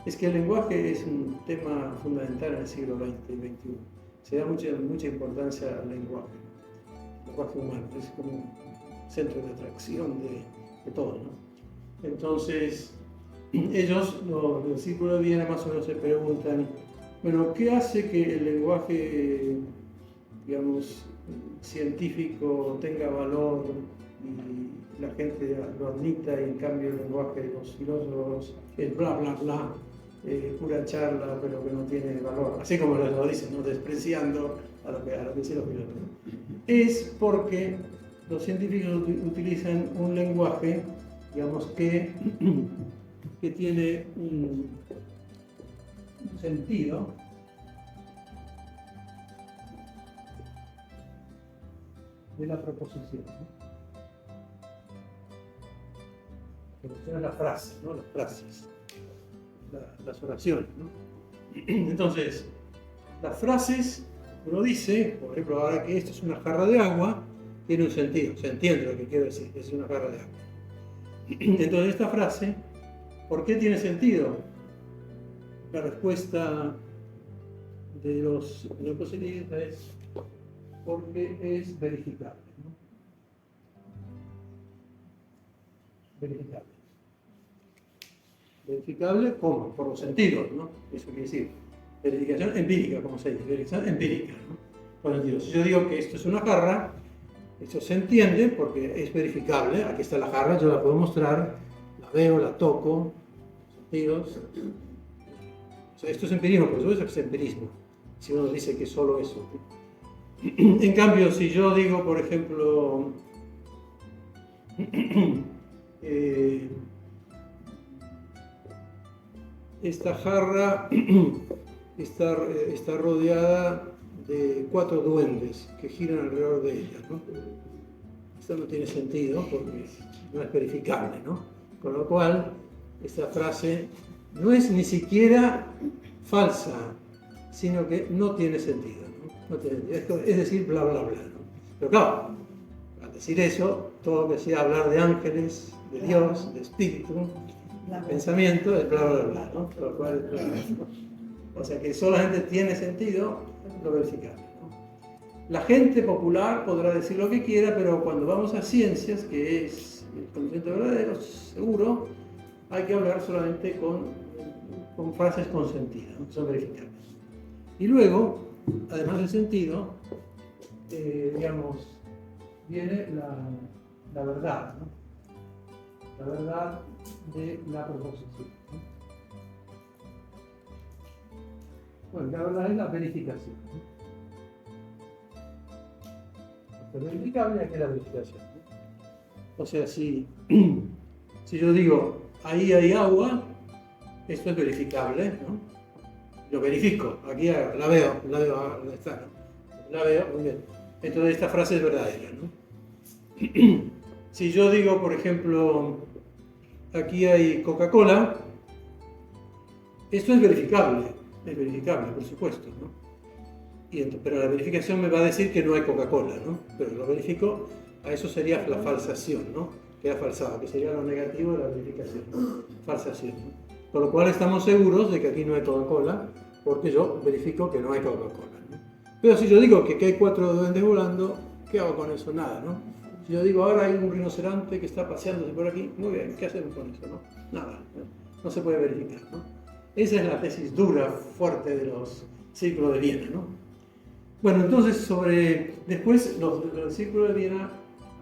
Es que el lenguaje es un tema fundamental en el siglo XX y XXI. Se da mucha importancia al lenguaje. El lenguaje humano es como un centro de atracción de todo, ¿no? Entonces, ellos, los del Círculo de Viena, más o menos se preguntan, bueno, ¿qué hace que el lenguaje, digamos, científico tenga valor y la gente lo admita, y en cambio el lenguaje de los filósofos es bla, bla, bla, pura charla, pero que no tiene valor? Así como lo dicen, ¿no? Despreciando a lo que dicen los filósofos. Es porque los científicos utilizan un lenguaje, digamos, que tiene un sentido de la proposición, ¿no? Que es la frase, ¿no? Las frases, las oraciones, ¿no? Entonces, las frases, uno dice, por ejemplo, ahora que esto es una jarra de agua, tiene un sentido, se entiende lo que quiero decir, es una jarra de agua. Entonces, esta frase, ¿por qué tiene sentido? La respuesta de los neopositivistas es porque es verificable, ¿no? Verificable. Verificable, ¿cómo? Por los sentidos, ¿no? Eso quiere decir verificación empírica, como se dice, verificación empírica, ¿no? Por los sentidos. Si yo digo que esto es una jarra, eso se entiende porque es verificable. Aquí está la jarra, yo la puedo mostrar, la veo, la toco, sentidos. O sea, esto es empirismo, por supuesto que es empirismo, si uno dice que es solo eso. En cambio, si yo digo, por ejemplo, esta jarra está rodeada de 4 duendes que giran alrededor de ella, ¿no? Esto no tiene sentido porque no es verificable, ¿no? Con lo cual, esta frase no es ni siquiera falsa, sino que no tiene sentido, ¿no? No tiene sentido. Es decir, bla, bla, bla, ¿no? Pero claro, al decir eso, todo lo que sea hablar de ángeles, de Dios, de espíritu, pensamiento, es bla, bla, bla, ¿no? Por lo cual es bla, bla, ¿no? O sea que solamente tiene sentido lo verificable, ¿no? La gente popular podrá decir lo que quiera, pero cuando vamos a ciencias, que es el conocimiento verdadero, seguro, hay que hablar solamente con frases con sentido, ¿no? Que son verificables. Y luego, además del sentido, digamos, viene la verdad, ¿no? La verdad de la proposición, ¿no? Bueno, la verdad es la verificación, ¿no? Es verificable, aquí la verificación, ¿no? O sea, si yo digo, ahí hay agua, esto es verificable, ¿no? Lo verifico, aquí la veo, ¿dónde está? ¿No? La veo, muy bien. Entonces esta frase es verdadera, ¿no? Si yo digo, por ejemplo, aquí hay Coca-Cola, esto es verificable, por supuesto, ¿no? Pero la verificación me va a decir que no hay Coca-Cola, ¿no? Pero lo verifico, a eso sería la falsación, ¿no? Queda falsado, que sería lo negativo de la verificación, ¿no? Falsación, ¿no? Con lo cual estamos seguros de que aquí no hay Coca-Cola, porque yo verifico que no hay Coca-Cola, ¿no? Pero si yo digo que hay 4 duendes volando, ¿qué hago con eso? Nada, ¿no? Si yo digo ahora hay un rinoceronte que está paseándose por aquí, muy bien, ¿qué hacemos con eso? ¿No? Nada, no se puede verificar, ¿no? Esa es la tesis dura, fuerte de los círculos de Viena, ¿no? Bueno, entonces después los círculos de Viena,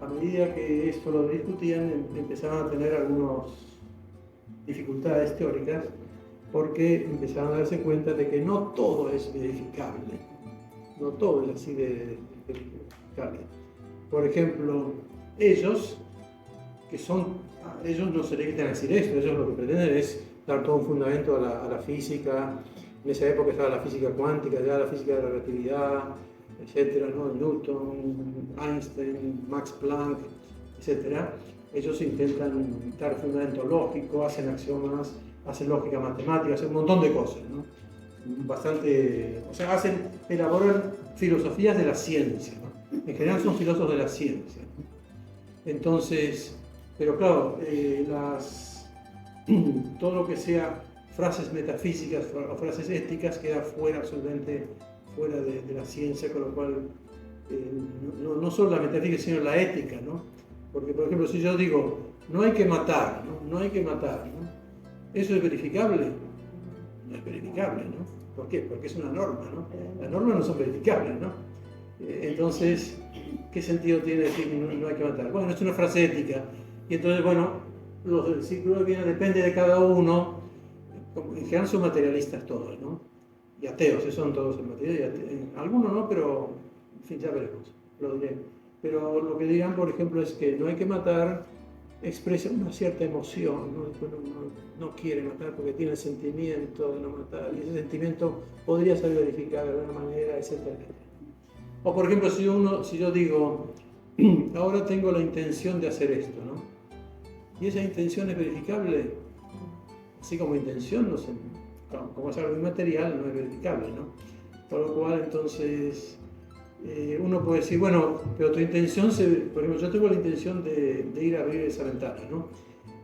a medida que esto lo discutían, empezaron a tener algunas dificultades teóricas, porque empezaron a darse cuenta de que no todo es verificable. no todo es así de verificable. Por ejemplo, ellos no se dedican a decir esto, ellos lo que pretenden es dar todo un fundamento a la física. En esa época estaba la física cuántica, ya la física de la relatividad, etcétera, ¿no? Newton, Einstein, Max Planck, etcétera. Ellos intentan dar fundamento lógico, hacen axiomas, hacen lógica matemática, hacen un montón de cosas, ¿no? Elaboran filosofías de la ciencia, ¿no? En general son filósofos de la ciencia, ¿no? Entonces, pero claro, todo lo que sea frases metafísicas o frases éticas queda absolutamente fuera de la ciencia, con lo cual no solo la metafísica, sino la ética, ¿no? Porque, por ejemplo, si yo digo, no hay que matar, ¿no? No hay que matar, ¿no? ¿Eso es verificable? No es verificable, ¿no? ¿Por qué? Porque es una norma, ¿no? Las normas no son verificables, ¿no? Entonces, ¿qué sentido tiene decir no hay que matar? Bueno, es una frase ética. Y entonces, bueno, los del círculo de Viena depende de cada uno. En general son materialistas todos, ¿no? Y ateos, son todos en materia. Algunos no, pero, en fin, ya veremos, lo diré. Pero lo que dirán, por ejemplo, es que no hay que matar, expresa una cierta emoción, ¿no? Uno no quiere matar porque tiene el sentimiento de no matar, y ese sentimiento podría ser verificado de alguna manera, etcétera. O por ejemplo, si yo digo, ahora tengo la intención de hacer esto, ¿no? Y esa intención es verificable, así como intención, no sé, como es algo inmaterial, no es verificable, ¿no? Por lo cual, entonces, uno puede decir, bueno, pero tu intención, por ejemplo, yo tengo la intención de ir a abrir esa ventana, ¿no?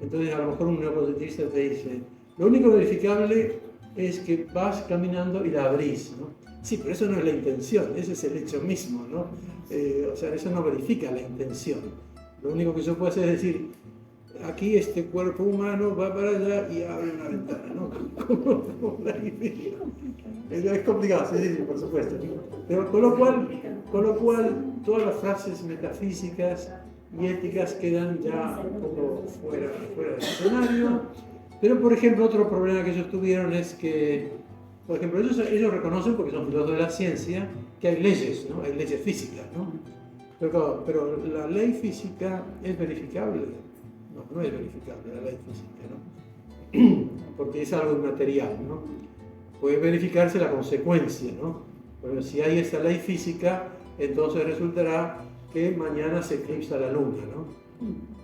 Entonces, a lo mejor un neopositivista te dice, lo único verificable es que vas caminando y la abrís, ¿no? Sí, pero eso no es la intención, ese es el hecho mismo, ¿no? O sea, eso no verifica la intención. Lo único que yo puedo hacer es decir, aquí este cuerpo humano va para allá y abre una ventana, ¿no? Es complicado, sí, por supuesto. Pero con lo cual, todas las frases metafísicas y éticas quedan ya un poco fuera del escenario. Pero, por ejemplo, otro problema que ellos tuvieron es que, por ejemplo, ellos reconocen, porque son filósofos de la ciencia, que hay leyes, ¿no? Hay leyes físicas, ¿no? Pero la ley física es verificable. No es verificable la ley física, ¿no? Porque es algo inmaterial, ¿no? Puede verificarse la consecuencia, ¿no? Pero si hay esa ley física, entonces resultará que mañana se eclipsa la luna, ¿no?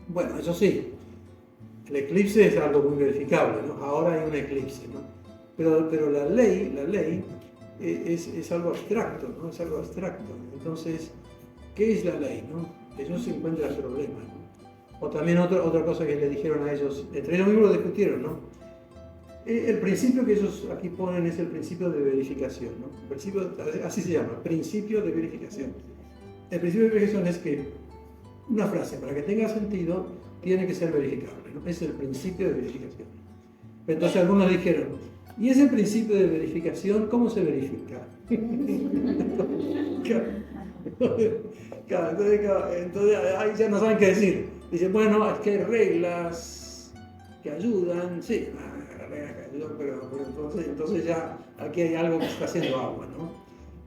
Bueno, eso sí, el eclipse es algo muy verificable, ¿no? Ahora hay un eclipse, ¿no? Pero la ley es algo abstracto, ¿no? Es algo abstracto. Entonces, ¿qué es la ley, no? Eso se encuentra el problema, ¿no? O también otra cosa que le dijeron a ellos, entre ellos mismos lo discutieron, ¿no? El principio que ellos aquí ponen es el principio de verificación, ¿no? Así se llama, principio de verificación. El principio de verificación es que una frase, para que tenga sentido, tiene que ser verificable, ¿no? Es el principio de verificación. Entonces algunos dijeron, ¿y ese principio de verificación cómo se verifica? Entonces ahí ya no saben qué decir. Dicen, bueno, es que hay reglas que ayudan, sí, reglas que ayudan, pero entonces ya aquí hay algo que está haciendo agua, ¿no?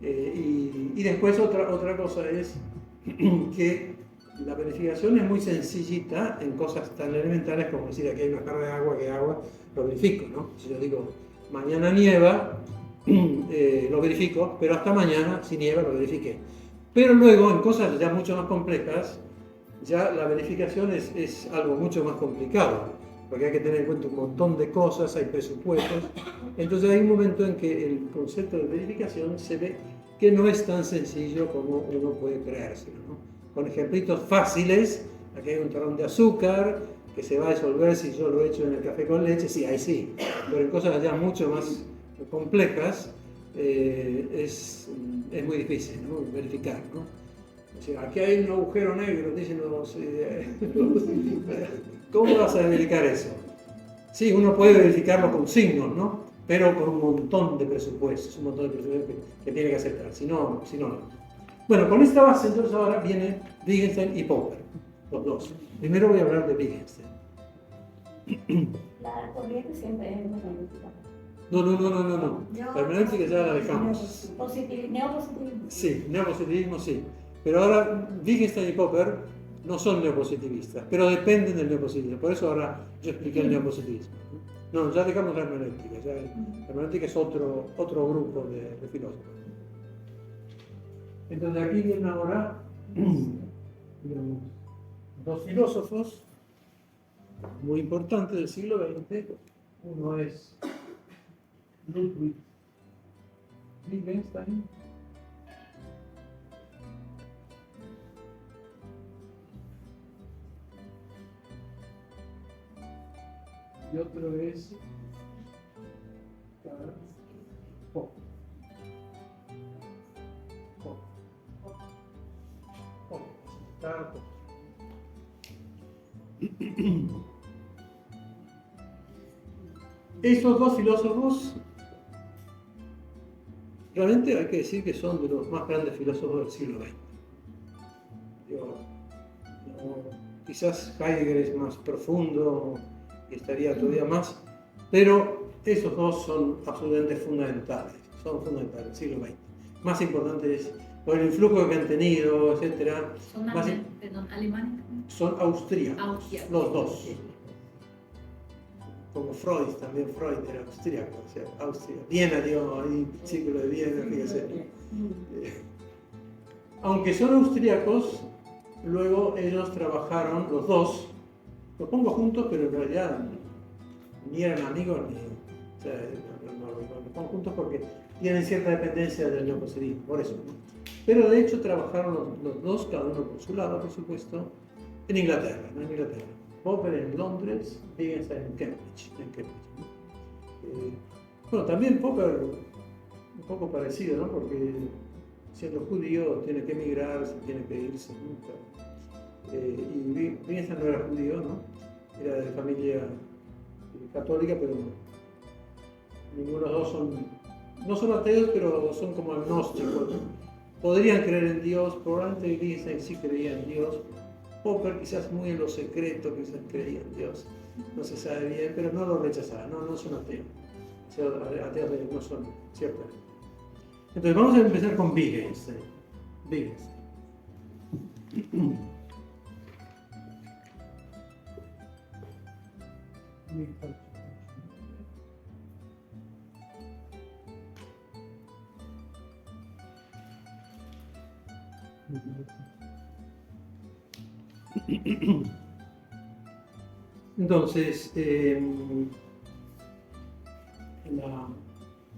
Y después otra cosa es que la verificación es muy sencillita en cosas tan elementales como decir aquí hay una jarra de agua, que agua, lo verifico, ¿no? Si yo digo, mañana nieva, lo verifico, pero hasta mañana, si nieva, lo verifiqué. Pero luego, en cosas ya mucho más complejas, ya la verificación es algo mucho más complicado, porque hay que tener en cuenta un montón de cosas, hay presupuestos. Entonces hay un momento en que el concepto de verificación se ve que no es tan sencillo como uno puede creérselo, ¿no? Con ejemplitos fáciles, aquí hay un talón de azúcar que se va a disolver si yo lo echo en el café con leche, sí, ahí sí, pero en cosas ya mucho más complejas es muy difícil, ¿no? Verificar, ¿no? O sea, aquí hay un agujero negro, dicen ¿cómo vas a verificar eso? Sí, uno puede verificarlo con signos, ¿no? Pero con un montón de presupuestos, que tiene que aceptar, si no, no. Bueno, con esta base entonces ahora viene Wittgenstein y Popper, los dos. Primero voy a hablar de Wittgenstein. La corriente siempre es muy política. No. La hermenéutica ya la dejamos. Neopositivismo. Sí, neopositivismo sí. Pero ahora Wittgenstein y Popper no son neopositivistas, pero dependen del neopositivismo. Por eso ahora yo expliqué el neopositivismo. No, ya dejamos la hermenéutica. La hermenéutica es otro grupo de filósofos. Entonces aquí vienen ahora digamos, dos filósofos muy importantes del siglo XX. Uno es Ludwig Wittgenstein. Y otro es Karl Popper. Karl Popper. Estos dos filósofos realmente hay que decir que son de los más grandes filósofos del siglo XX. Quizás Heidegger es más profundo y estaría todavía más, pero esos dos son absolutamente fundamentales, del siglo XX. Más importantes por el influjo que han tenido, etc. ¿Son alemanes? Son austríacos, los dos. Como Freud era austríaco, o sea, Austria. Viena, digo, ahí, círculo de Viena, fíjese. Aunque son austríacos, luego ellos trabajaron, los dos, los pongo juntos, pero en realidad ni eran amigos, o sea, los pongo juntos porque tienen cierta dependencia del neopositivismo, por eso. Pero de hecho trabajaron los dos, cada uno por su lado, por supuesto, en Inglaterra. Popper en Londres, Wittgenstein en Cambridge. Bueno, también Popper, un poco parecido, ¿no? Porque siendo judío tiene que emigrar, tiene que irse nunca. Y Wittgenstein no era judío, ¿no? Era de familia católica, pero ninguno de los dos no son ateos, pero son como agnósticos, ¿no? Podrían creer en Dios, probablemente Wittgenstein sí creía en Dios. Popper quizás muy en lo secreto, quizás creía en Dios, no se sabe bien, pero no lo rechazaba, no son ateos. O sea, ateos no son, ¿cierto? Entonces vamos a empezar con Wittgenstein. Entonces, en la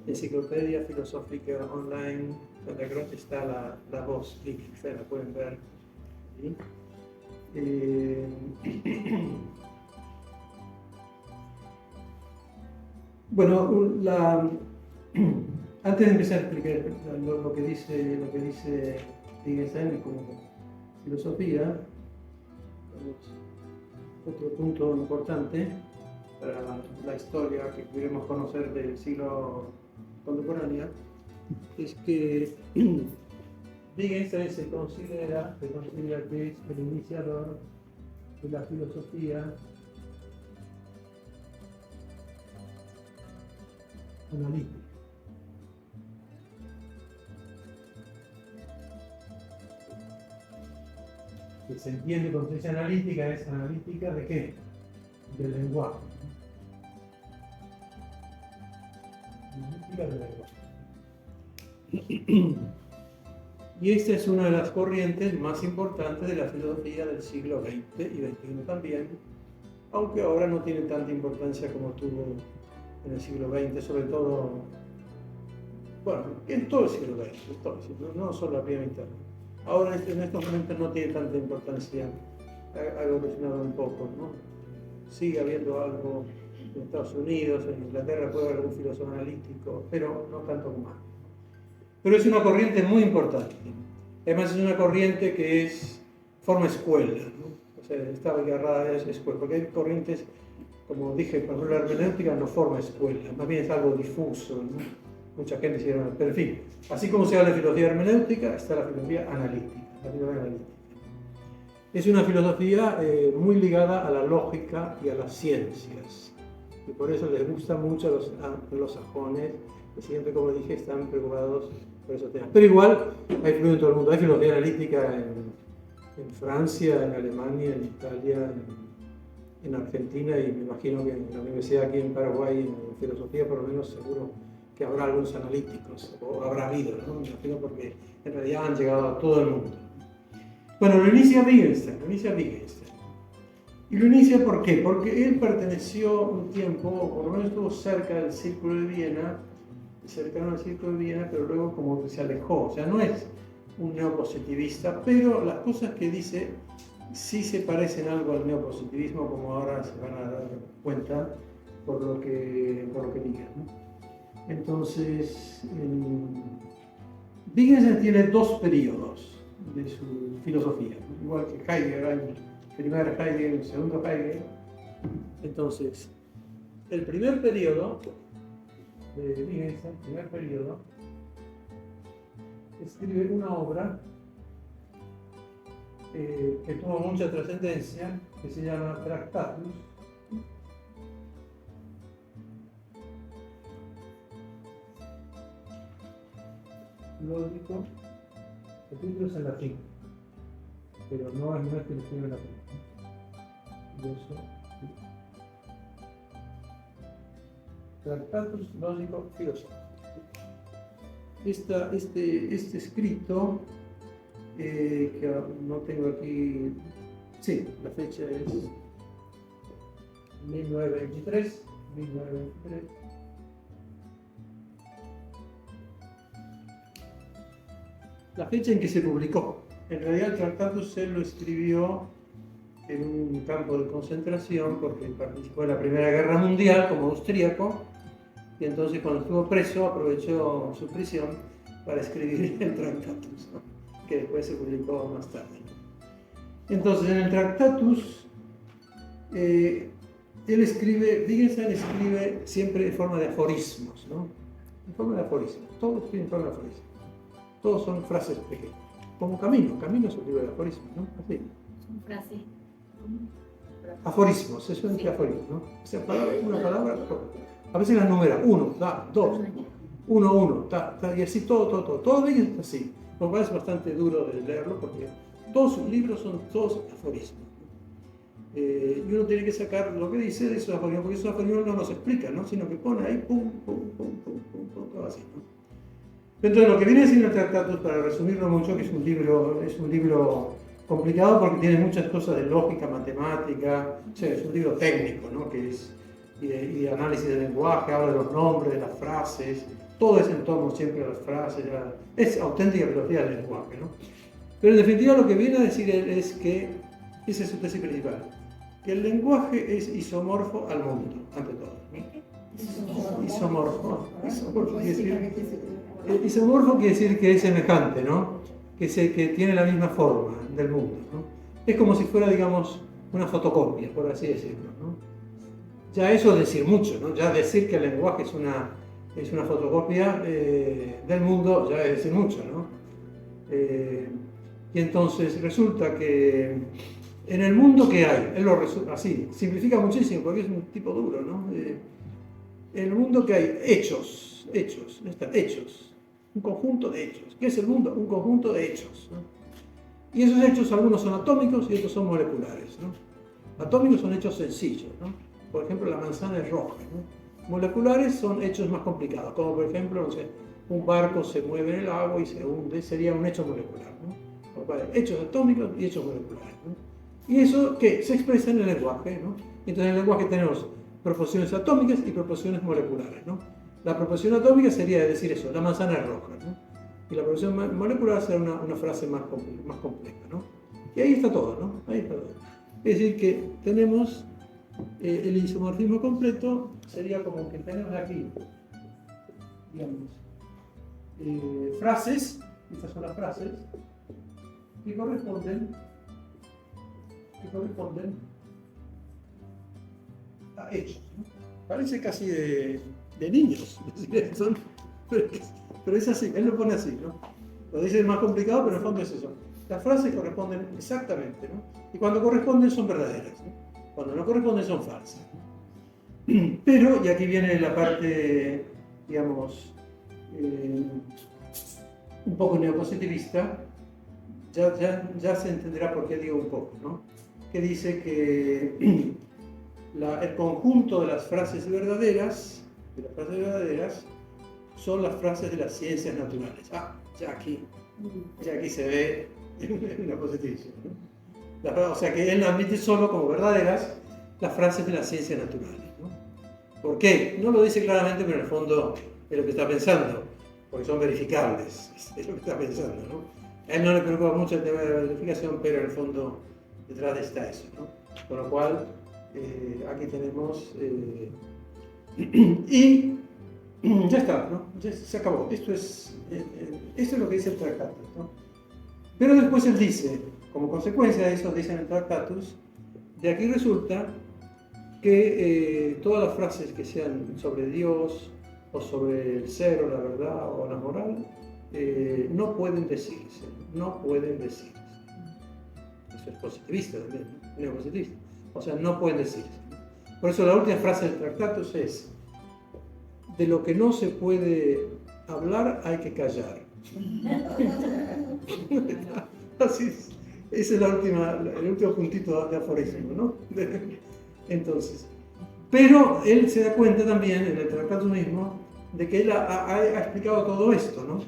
enciclopedia filosófica online Santa Cruz está la voz, se la pueden ver. ¿Sí? Bueno, antes de empezar a explicar lo que dice Wittgenstein como filosofía, otro punto importante para la historia que queremos conocer del siglo contemporáneo es que Wittgenstein se considera que es el iniciador de la filosofía analítica. Que se entiende con ciencia analítica, es analítica ¿de qué? Del lenguaje. Analítica del lenguaje. Y esta es una de las corrientes más importantes de la filosofía del siglo XX y XXI también, aunque ahora no tiene tanta importancia como tuvo en el siglo XX, sobre todo, bueno, en todo el siglo XX, no solo la primera mitad. Ahora en estos momentos no tiene tanta importancia, ha evolucionado un poco, ¿no? Sigue habiendo algo en Estados Unidos, en Inglaterra puede haber algún filósofo analítico, pero no tanto como antes. Pero es una corriente muy importante. Además es una corriente que forma escuela, ¿no? O sea, está agarrada a esa escuela, porque hay corrientes, como dije, por ejemplo, la hermenéutica no forma escuela, más bien es algo difuso, ¿no? Mucha gente se llama, pero en fin, así como se habla de filosofía hermenéutica, está la filosofía analítica. Es una filosofía muy ligada a la lógica y a las ciencias. y por eso les gusta mucho a los sajones, que siempre, como dije, están preocupados por esos temas. Pero igual hay fluido en todo el mundo, hay filología analítica en Francia, en Alemania, en Italia, en Argentina, y me imagino que en la universidad aquí en Paraguay, en filosofía por lo menos, seguro que habrá algunos analíticos, o habrá habido, ¿no? Me imagino, porque en realidad han llegado a todo el mundo. Bueno, lo inicia Wittgenstein. ¿Y lo inicia por qué? Porque él perteneció un tiempo, o por lo menos estuvo cerca del Círculo de Viena, cercano al Círculo de Viena, pero luego como que se alejó. O sea, no es un neopositivista, pero las cosas que dice sí se parecen algo al neopositivismo, como ahora se van a dar cuenta por lo que diga, ¿no? Entonces, Wittgenstein tiene dos periodos de su filosofía, ¿no? Igual que Heidegger, hay primer Heidegger y segundo Heidegger. Entonces, el primer periodo de Wittgenstein, escribe una obra que tuvo mucha trascendencia, que se llama Tractatus. Lógico, el título es en latín, pero no es que lo escribe en latín. Tractatus lógico filosófico. Este escrito, que no tengo aquí, sí, la fecha es 1923. La fecha en que se publicó. En realidad el Tractatus él lo escribió en un campo de concentración porque participó en la Primera Guerra Mundial como austríaco, y entonces cuando estuvo preso aprovechó su prisión para escribir el Tractatus, ¿no? Que después se publicó más tarde. Entonces en el Tractatus Wittgenstein escribe siempre en forma de aforismos, ¿no? En forma de aforismos, todos escriben en forma de aforismos. Todos son frases pequeñas. Como Camino es un libro de aforismos, ¿no? Así. Son frases. Aforismos, eso es aforismos, ¿no? O sea, una palabra, a veces las numera, 1, 2, 1, y así todo bien es así. Lo cual es bastante duro de leerlo porque todos sus libros son todos aforismos. Y uno tiene que sacar lo que dice de esos aforismos, porque esos aforismos no nos explican, ¿no? Sino que pone ahí, pum, todo así, ¿no? Entonces, lo que viene a decir el Tractatus, para resumirlo mucho, que es un libro complicado porque tiene muchas cosas de lógica, matemática, o sea, es un libro técnico, ¿no? Que es y de análisis del lenguaje, habla de los nombres, de las frases, todo es en torno siempre a las frases, es auténtica filosofía del lenguaje, ¿no? Pero en definitiva lo que viene a decir él es que, esa es su tesis principal, que el lenguaje es isomorfo al mundo, ante todo, ¿no? Isomorfo quiere decir que es semejante, ¿no? Que tiene la misma forma del mundo, ¿no? Es como si fuera, digamos, una fotocopia, por así decirlo, ¿no? Ya eso es decir mucho, ¿no? Ya decir que el lenguaje es una fotocopia del mundo, ya es decir mucho, ¿no? Y entonces resulta que en el mundo que hay, él lo resume así, simplifica muchísimo porque es un tipo duro, ¿no? En el mundo que hay hechos, un conjunto de hechos. ¿Qué es el mundo? Un conjunto de hechos, ¿no? Y esos hechos, algunos son atómicos y otros son moleculares, ¿no? Atómicos son hechos sencillos, ¿no? Por ejemplo, la manzana es roja, ¿no? Moleculares son hechos más complicados, como por ejemplo, no sé, un barco se mueve en el agua y se hunde, sería un hecho molecular, ¿no? Hechos atómicos y hechos moleculares, ¿no? Y eso, ¿qué? Se expresa en el lenguaje, ¿no? Entonces en el lenguaje tenemos proporciones atómicas y proporciones moleculares, ¿no? La proporción atómica sería decir eso, la manzana es roja, ¿no? Y la proporción molecular será una frase más compleja, ¿no? Y ahí está todo, ¿no? Ahí está todo. Es decir, que tenemos el isomorfismo completo, sería como que tenemos aquí, digamos, frases, estas son las frases, que corresponden a hechos, ¿no? Parece casi de niños decir esto, pero es así, él lo pone así, ¿no? Lo dice más complicado, pero en el fondo es eso. Las frases corresponden exactamente, ¿no? Y cuando corresponden son verdaderas, ¿no? Cuando no corresponden son falsas, ¿no? Pero, y aquí viene la parte, digamos, un poco neopositivista, ya se entenderá por qué digo un poco, ¿no? Que dice que el conjunto de las frases verdaderas, son las frases de las ciencias naturales. Ya aquí se ve el neopositivismo, ¿no? O sea que él admite solo como verdaderas las frases de las ciencias naturales, ¿no? ¿Por qué? No lo dice claramente, pero en el fondo es lo que está pensando, porque son verificables, es lo que está pensando, ¿no? A él no le preocupa mucho el tema de la verificación, pero en el fondo detrás está eso, ¿no? Con lo cual, aquí tenemos... y ya está, ¿no? Ya se acabó. Esto es lo que dice el Tractatus, ¿no? Pero después él dice, como consecuencia de eso, dice en el Tractatus, de aquí resulta que todas las frases que sean sobre Dios, o sobre el ser, o la verdad, o la moral, no pueden decirse. Eso es positivista también, ¿no? Neopositivista. O sea, no pueden decirse. Por eso la última frase del Tractatus es: de lo que no se puede hablar hay que callar. Así es. Ese es el último puntito de aforismo, ¿no? Entonces, pero él se da cuenta también en el Tractatus mismo de que él ha explicado todo esto, ¿no?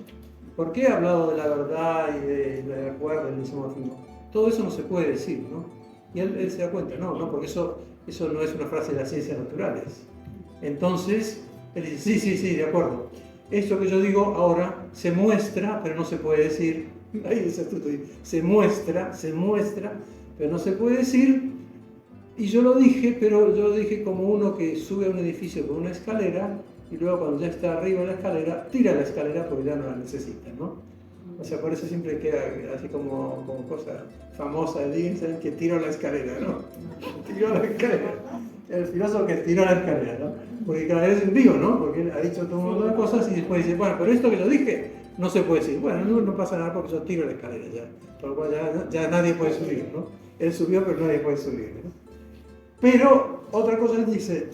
¿Por qué ha hablado de la verdad y del acuerdo, del isomorfismo? Todo eso no se puede decir, ¿no? Y él se da cuenta, no, porque eso no es una frase de las ciencias naturales. Entonces, él dice, sí, de acuerdo. Esto que yo digo ahora se muestra, pero no se puede decir. Ahí dice tú, se muestra, pero no se puede decir. Y yo lo dije, pero yo lo dije como uno que sube a un edificio con una escalera y luego cuando ya está arriba de la escalera, tira la escalera porque ya no la necesita, ¿no? O sea, por eso siempre queda así como cosa famosa de Dickinson, que tiró la escalera, ¿no? Tiró la escalera. El filósofo que tiró la escalera, ¿no? Porque cada vez es un vivo, ¿no? Porque él ha dicho todo un montón de cosas y después dice, bueno, pero esto que yo dije no se puede decir. Bueno, no pasa nada porque yo tiro la escalera ya. Por lo cual ya nadie puede subir, ¿no? Él subió, pero nadie puede subir, ¿no? Pero otra cosa él dice,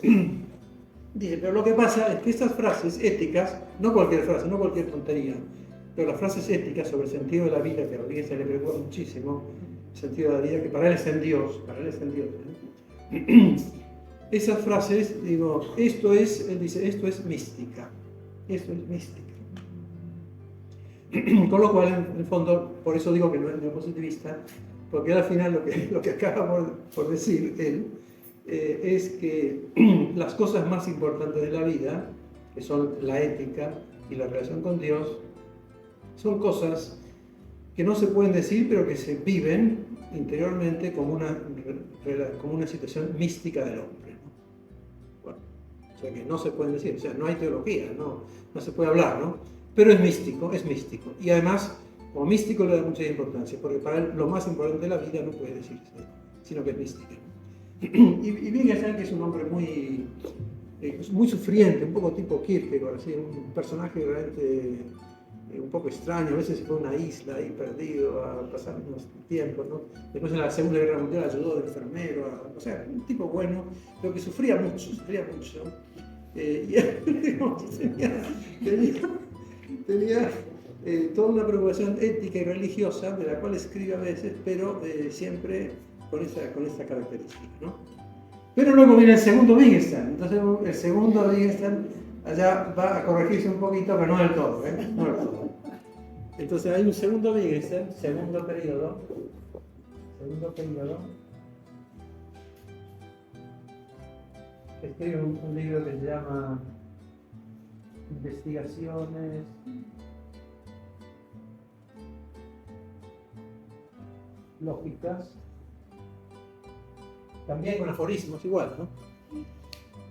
pero lo que pasa es que estas frases éticas, no cualquier frase, no cualquier tontería, pero las frases éticas sobre el sentido de la vida, que a Rodríguez se le preocupa muchísimo, el sentido de la vida, que para él es en Dios, ¿no? Esas frases, digo, él dice, esto es mística. Con lo cual, en el fondo, por eso digo que no es neopositivista, porque al final lo que acaba por decir él, es que las cosas más importantes de la vida, que son la ética y la relación con Dios, son cosas que no se pueden decir, pero que se viven interiormente como una situación mística del hombre, ¿no? Bueno, o sea que no se pueden decir, o sea, no hay teología, no se puede hablar, ¿no? Pero es místico. Y además, como místico le da mucha importancia, porque para él lo más importante de la vida no puede decirse, sino que es mística. Y Wittgenstein, que es un hombre muy sufriente, un poco tipo Kierkegaard, así, un personaje realmente un poco extraño, a veces se fue a una isla ahí perdido a pasar unos tiempos, ¿no? Después en la Segunda Guerra Mundial ayudó de enfermero, o sea, un tipo bueno, pero que sufría mucho. Y tenía toda una preocupación ética y religiosa, de la cual escribe a veces, pero siempre con esta característica, ¿no? Pero luego viene el segundo Wittgenstein. Entonces el segundo Wittgenstein allá va a corregirse un poquito, pero no del todo, no del todo. Entonces hay un segundo Wittgenstein, segundo periodo, que escribe un libro que se llama Investigaciones lógicas, también con aforismos, igual, ¿no?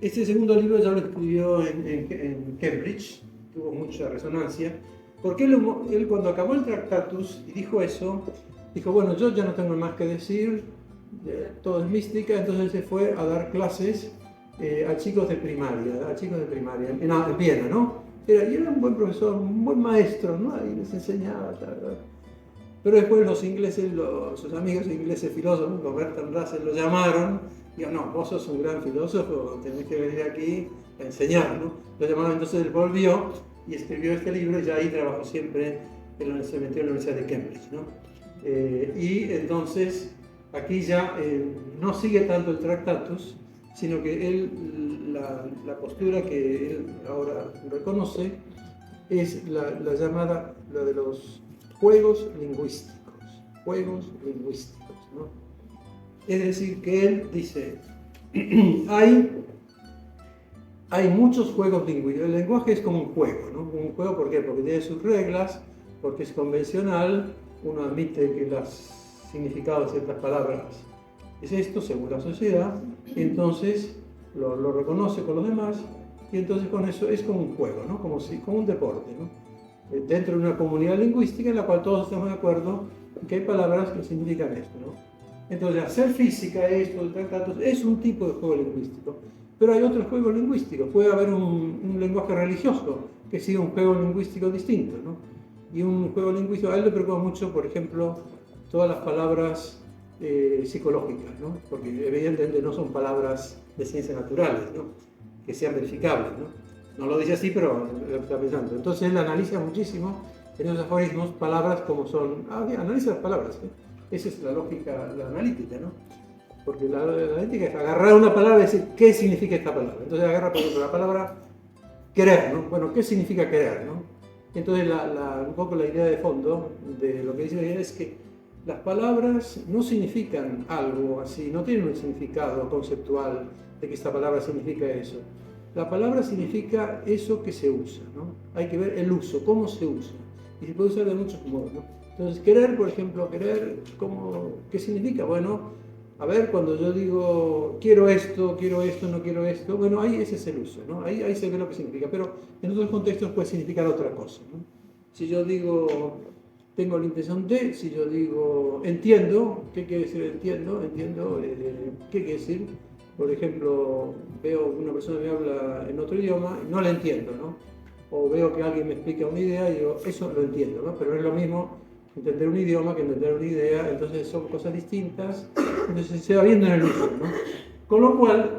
Este segundo libro ya lo escribió en Cambridge, tuvo mucha resonancia, porque él cuando acabó el Tractatus y dijo eso, dijo, bueno, yo ya no tengo más que decir, todo es mística, entonces se fue a dar clases a chicos de primaria, en Viena, ¿no? Y era un buen profesor, un buen maestro, ¿no? Ahí les enseñaba, tal. Pero después los ingleses, sus amigos ingleses filósofos, como Bertrand Russell, lo llamaron Digo, no, vos sos un gran filósofo, tenés que venir aquí a enseñar, ¿no? Lo llamaron, entonces él volvió y escribió este libro y ya ahí trabajó siempre, se metió en la Universidad de Cambridge, ¿no? Y entonces aquí ya no sigue tanto el Tractatus, sino que él, la postura que él ahora reconoce es la llamada, la de los juegos lingüísticos, ¿no? Es decir, que él dice, hay muchos juegos lingüísticos. El lenguaje es como un juego, ¿no? Un juego, ¿por qué? Porque tiene sus reglas, porque es convencional, uno admite que los significados de ciertas palabras es esto, según la sociedad, y entonces lo reconoce con los demás, y entonces con eso es como un juego, ¿no? Como un deporte, ¿no? Dentro de una comunidad lingüística en la cual todos estamos de acuerdo en que hay palabras que significan esto, ¿no? Entonces, hacer física, esto, el Tractatus, es un tipo de juego lingüístico. Pero hay otros juegos lingüísticos. Puede haber un lenguaje religioso que siga un juego lingüístico distinto, ¿no? Y un juego lingüístico, a él le preocupa mucho, por ejemplo, todas las palabras psicológicas, ¿no? Porque evidentemente no son palabras de ciencias naturales, ¿no? Que sean verificables, ¿no? No lo dice así, pero lo está pensando. Entonces él analiza muchísimo en esos aforismos palabras como son... analiza las palabras, ¿eh? Esa es la lógica, la analítica, ¿no? Porque la analítica es agarrar una palabra y decir qué significa esta palabra. Entonces agarra, por ejemplo, la palabra querer, ¿no? Bueno, ¿qué significa querer, no? Entonces un poco la idea de fondo de lo que dice es que las palabras no significan algo así, no tienen un significado conceptual de que esta palabra significa eso. La palabra significa eso que se usa, ¿no? Hay que ver el uso, cómo se usa. Y se puede usar de muchos modos, ¿no? Entonces, querer, por ejemplo, ¿qué significa? Bueno, a ver, cuando yo digo quiero esto, no quiero esto, bueno, ahí ese es el uso, ¿no? Ahí se ve lo que significa, pero en otros contextos puede significar otra cosa, ¿no? Si yo digo tengo la intención de, si yo digo entiendo, ¿qué quiere decir entiendo? ¿Qué quiere decir? Por ejemplo, veo una persona que habla en otro idioma y no la entiendo, ¿no? O veo que alguien me explica una idea y digo, eso lo entiendo, ¿no? Pero no es lo mismo entender un idioma que entender una idea, entonces son cosas distintas, entonces se va viendo en el uso, ¿no? Con lo cual,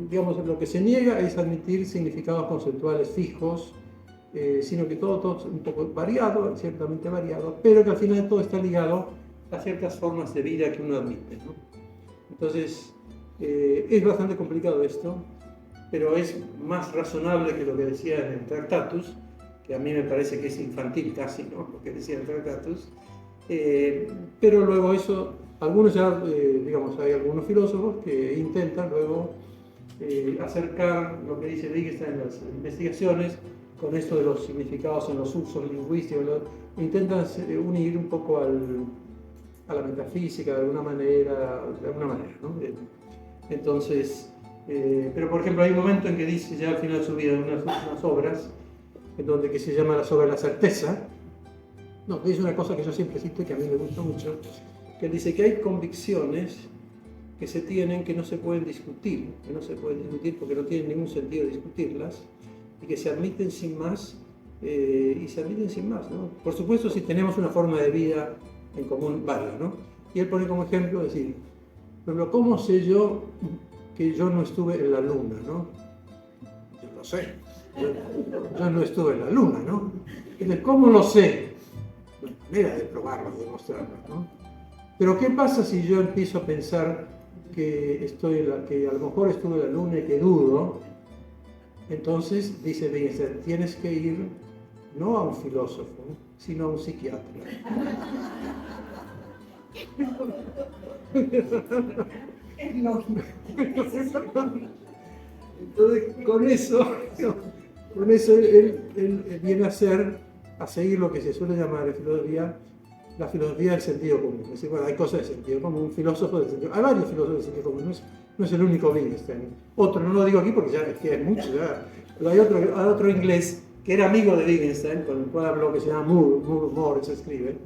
digamos, lo que se niega es admitir significados conceptuales fijos, sino que todo es un poco variado, ciertamente variado, pero que al final todo está ligado a ciertas formas de vida que uno admite, ¿no? Entonces, es bastante complicado esto, pero es más razonable que lo que decía en el Tractatus, que a mí me parece que es infantil casi, ¿no? Lo que decía el Tractatus, pero luego eso, algunos ya, digamos, hay algunos filósofos que intentan luego acercar lo que dice Wittgenstein en las investigaciones con esto de los significados en los usos lingüísticos, intentan unir un poco a la metafísica de alguna manera, ¿no? Entonces, pero por ejemplo hay un momento en que dice ya al final de su vida en unas obras, en donde que se llama la sobre la certeza, no, que es una cosa que yo siempre cito y que a mí me gusta mucho, que dice que hay convicciones que se tienen que no se pueden discutir, porque no tiene ningún sentido discutirlas, y que se admiten sin más, ¿no? Por supuesto, si tenemos una forma de vida en común válida, ¿no? Y él pone como ejemplo, decir, pero ¿cómo sé yo que yo no estuve en la luna, no? Yo lo sé. Yo no estuve en la luna, ¿no? Entonces, ¿cómo lo sé? Bueno, manera de probarlo, de demostrarlo, ¿no? Pero ¿qué pasa si yo empiezo a pensar que a lo mejor estuve en la luna y que dudo? Entonces, dice Wittgenstein, tienes que ir no a un filósofo, sino a un psiquiatra. Es lógico. Entonces, con eso él viene a seguir lo que se suele llamar la filosofía del sentido común. Es decir, bueno, hay cosas de sentido común, un filósofo del sentido común. Hay varios filósofos del sentido común, no es el único Wittgenstein. Otro, no lo digo aquí porque ya es que hay muchos, pero hay otro inglés que era amigo de Wittgenstein, con el cual habló, que se llama Moore se escribe.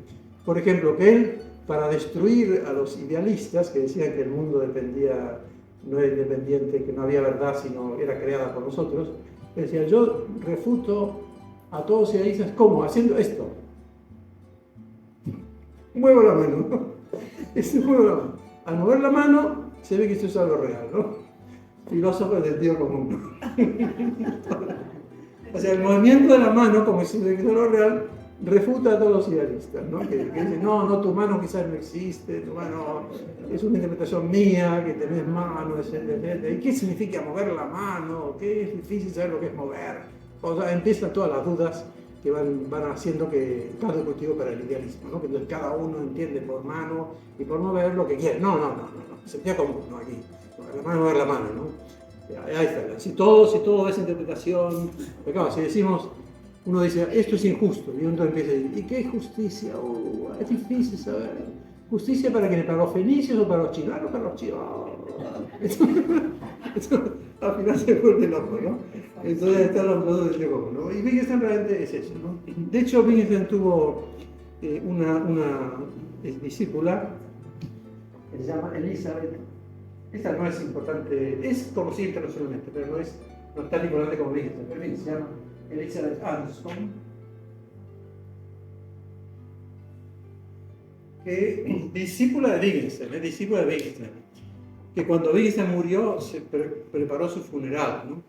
Por ejemplo, que él, para destruir a los idealistas que decían que el mundo no era independiente, que no había verdad, sino era creada por nosotros, decía, yo refuto a todos los idealistas, ¿cómo? Haciendo esto. Muevo la mano. Muevo la mano. Al mover la mano, se ve que esto es algo real, ¿no? Filósofo del sentido común. O sea, el movimiento de la mano, como si es algo real, refuta a todos los idealistas, ¿no? Que dicen, no, tu mano quizás no existe, tu mano es una interpretación mía, que tenés mano, etc. ¿Y qué significa mover la mano? ¿Qué es difícil saber lo que es mover? O sea, empiezan todas las dudas que van haciendo que caldo cultivo para el idealismo, ¿no? Que entonces cada uno entiende por mano y por mover lo que quiere. No, sentía común, no aquí. La mano mover la mano, ¿no? Ahí está. Si todo es interpretación, pero claro, si decimos, uno dice, esto es injusto, y uno empieza a decir, ¿y qué es justicia? Es difícil saber. ¿Justicia para quiénes? ¿Para los fenicios o para los chinos? Ah, no, para los chinos. Esto, al final se vuelve loco, ¿no? Entonces están los dos del Diego, ¿no? Y Wittgenstein realmente es eso, ¿no? De hecho, Wittgenstein tuvo una discípula que se llama Elizabeth. Esta no es importante, es conocida internacionalmente, pero no es tan importante como Wittgenstein. Pero bien, se llama Elizabeth Anscombe, que discípula de Wittgenstein, que cuando Wittgenstein murió se preparó su funeral, ¿no?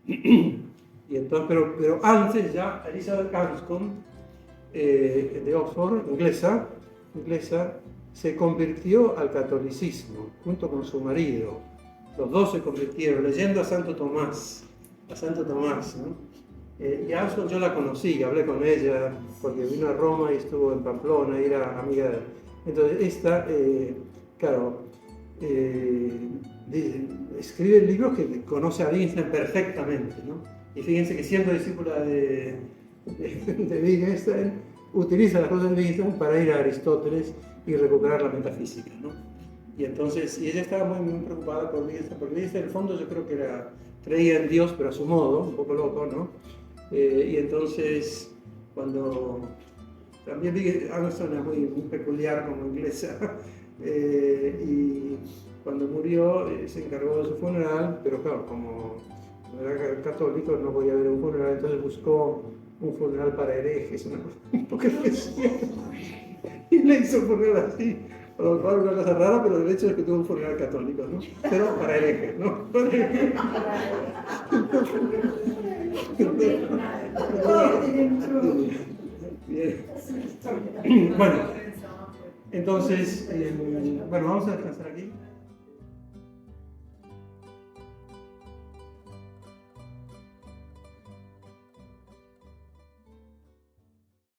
Y entonces, pero antes ya Elizabeth Anscombe, de Oxford, inglesa, se convirtió al catolicismo junto con su marido. Los dos se convirtieron leyendo a Santo Tomás, ¿no? Y Anscombe yo la conocí, hablé con ella porque vino a Roma y estuvo en Pamplona y era amiga de él. Entonces esta, claro, escribe libros que conoce a Wittgenstein perfectamente, ¿no? Y fíjense que siendo discípula de Wittgenstein, utiliza las cosas de Wittgenstein para ir a Aristóteles y recuperar la metafísica, ¿no? Y entonces, y ella estaba muy preocupada por Wittgenstein, porque Wittgenstein en el fondo yo creo que creía en Dios, pero a su modo, un poco loco, ¿no? Y entonces, cuando también Wittgenstein es muy peculiar como inglesa, y cuando murió se encargó de su funeral, pero claro, como era católico no podía haber un funeral, entonces buscó un funeral para herejes, una cosa un poco especial, y le hizo un funeral así, para lo cual una cosa rara, pero el hecho es que tuvo un funeral católico, ¿no? Pero para herejes, ¿no? Bien. Bueno, entonces, vamos a descansar aquí.